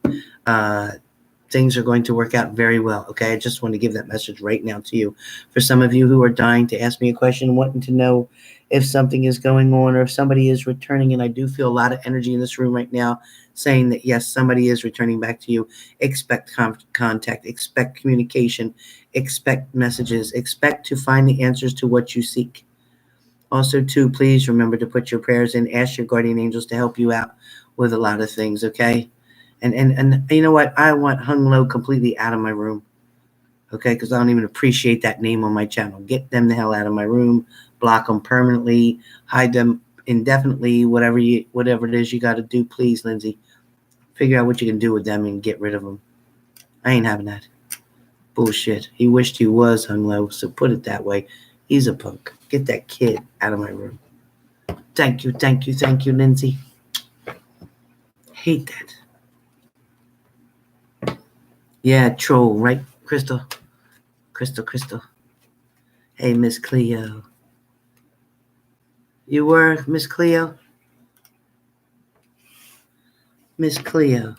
Things are going to work out very well, okay? I just want to give that message right now to you. For some of you who are dying to ask me a question, wanting to know if something is going on or if somebody is returning, and I do feel a lot of energy in this room right now saying that, yes, somebody is returning back to you. Expect contact, expect communication, expect messages, expect to find the answers to what you seek. Also, too, please remember to put your prayers in. Ask your guardian angels to help you out with a lot of things, okay? And you know what? I want Hung Low completely out of my room, okay? Because I don't even appreciate that name on my channel. Get them the hell out of my room. Block them permanently. Hide them indefinitely. Whatever it is you got to do, please, Lindsay. Figure out what you can do with them and get rid of them. I ain't having that bullshit. He wished he was Hung Low, so put it that way. He's a punk. Get that kid out of my room. Thank you, Lindsay. Hate that. Yeah, troll, right, Crystal? Crystal. Hey, Miss Cleo. You were Miss Cleo? Miss Cleo.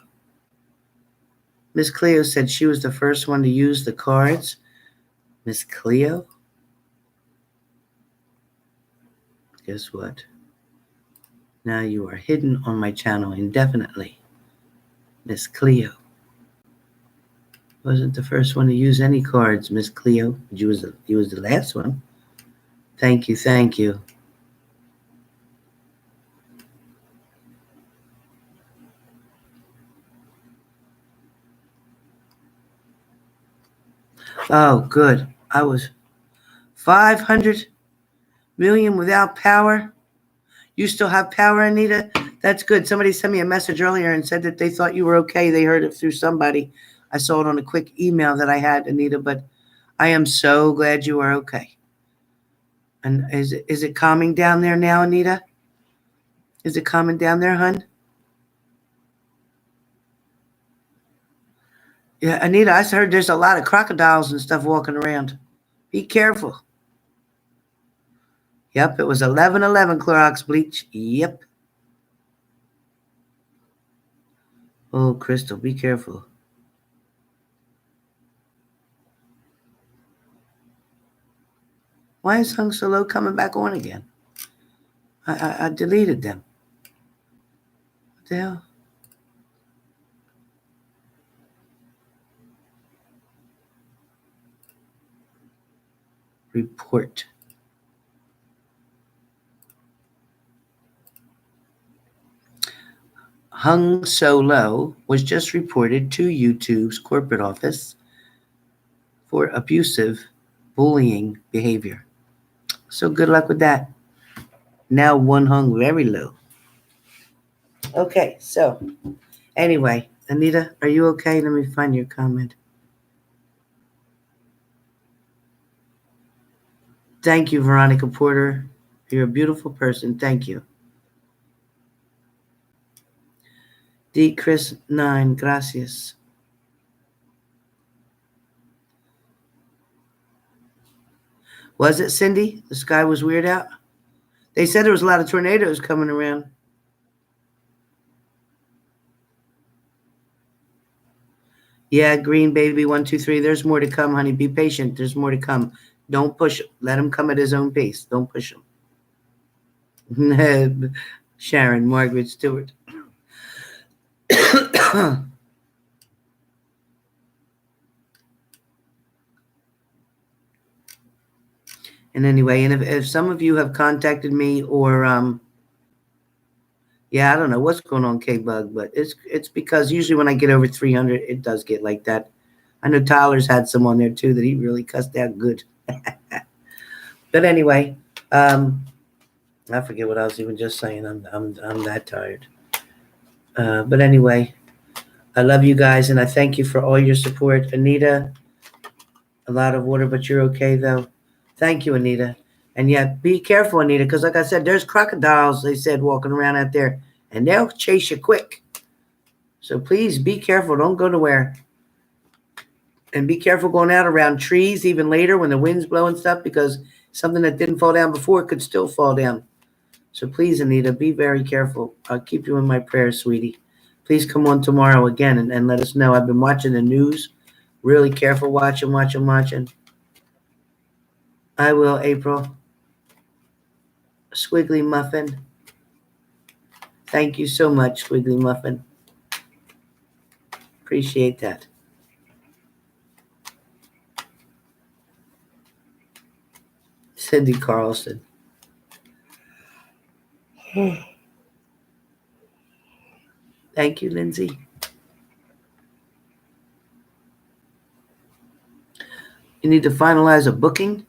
Miss Cleo said she was the first one to use the cards. Miss Cleo? Guess what? Now you are hidden on my channel indefinitely. Miss Cleo. Wasn't the first one to use any cards, Miss Cleo. You was the last one. Thank you. Oh, good. I was 500 million without power. You still have power, Anita? That's good. Somebody sent me a message earlier and said that they thought you were okay. They heard it through somebody. I saw it on a quick email that I had, Anita, but I am so glad you are okay. And is it calming down there now, Anita? Is it calming down there, hun? Yeah, Anita, I heard there's a lot of crocodiles and stuff walking around. Be careful. Yep, it was 11/11 Clorox bleach. Yep. Oh, Crystal, be careful. Why is Hung Solo coming back on again? I deleted them. What the hell? Report. Hung Solo was just reported to YouTube's corporate office for abusive, bullying behavior. So good luck with that. Now one hung very low. Okay, so anyway, Anita, are you okay? Let me find your comment. Thank you, Veronica Porter. You're a beautiful person. Thank you. D. Chris 9, gracias. Was it, Cindy? The sky was weird out? They said there was a lot of tornadoes coming around. Yeah, Green Baby 123. There's more to come, honey. Be patient. There's more to come. Don't push him. Let him come at his own pace. Don't push him. Sharon, Margaret Stewart. And anyway, and if some of you have contacted me or yeah, I don't know what's going on, K-Bug, but it's because usually when I get over 300, it does get like that. I know Tyler's had some on there too that he really cussed out good. But anyway, I forget what I was even just saying. I'm that tired. But anyway, I love you guys and I thank you for all your support. Anita, a lot of water, but you're okay though. Thank you, Anita. And yeah, be careful, Anita, because like I said, there's crocodiles, they said, walking around out there. and they'll chase you quick. So please be careful. Don't go nowhere. And be careful going out around trees even later when the wind's blowing stuff, because something that didn't fall down before could still fall down. So please, Anita, be very careful. I'll keep you in my prayers, sweetie. Please come on tomorrow again and let us know. I've been watching the news. Really careful watching. I will, April. Squiggly Muffin. Thank you so much, Squiggly Muffin. Appreciate that. Cindy Carlson. Thank you, Lindsay. You need to finalize a booking?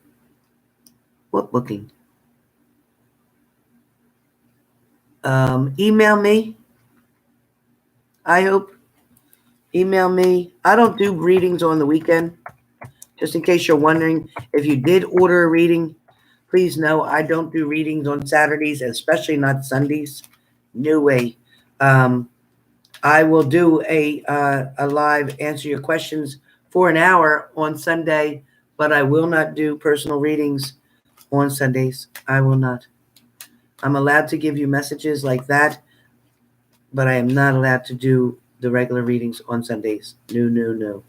What booking? Email me. I hope. Email me. I don't do readings on the weekend. Just in case you're wondering, if you did order a reading, please know I don't do readings on Saturdays, especially not Sundays. No way. I will do a live answer your questions for an hour on Sunday, but I will not do personal readings on Sundays. I will not. I'm allowed to give you messages like that, but I am not allowed to do the regular readings on Sundays. No.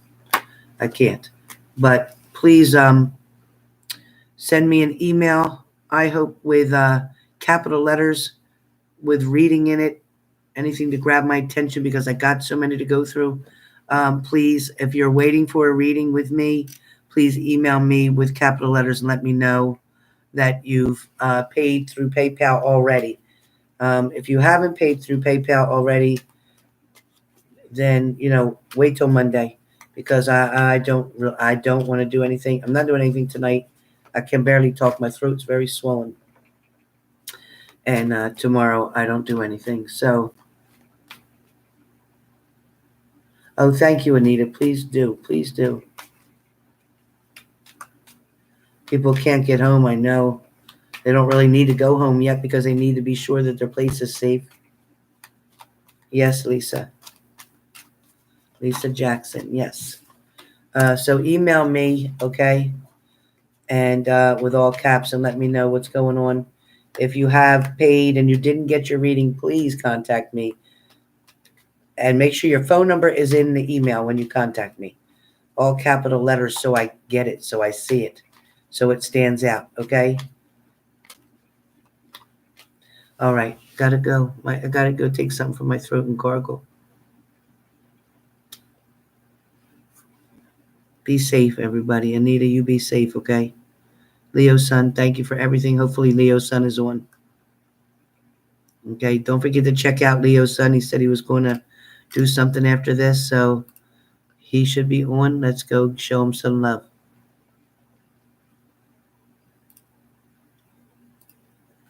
I can't. But please send me an email, I hope with capital letters with reading in it, anything to grab my attention because I got so many to go through. Please, if you're waiting for a reading with me, please email me with capital letters and let me know that you've paid through PayPal already. If you haven't paid through PayPal already, then wait till Monday, because I don't want to do anything. I'm not doing anything tonight. I can barely talk. My throat's very swollen. And tomorrow I don't do anything. So, oh, thank you, Anita. Please do. People can't get home. I know. They don't really need to go home yet because they need to be sure that their place is safe. Yes, Lisa. Lisa Jackson. Yes. So email me, okay? And with all caps, and let me know what's going on. If you have paid and you didn't get your reading, please contact me. And make sure your phone number is in the email when you contact me. All capital letters so I get it, so I see it, so it stands out, okay? All right, gotta go. I gotta go take something from my throat and gargle. Be safe, everybody. Anita, you be safe, okay? Leo Sun, thank you for everything. Hopefully Leo Sun is on. Okay, don't forget to check out Leo Sun. He said he was going to do something after this, so he should be on. Let's go show him some love.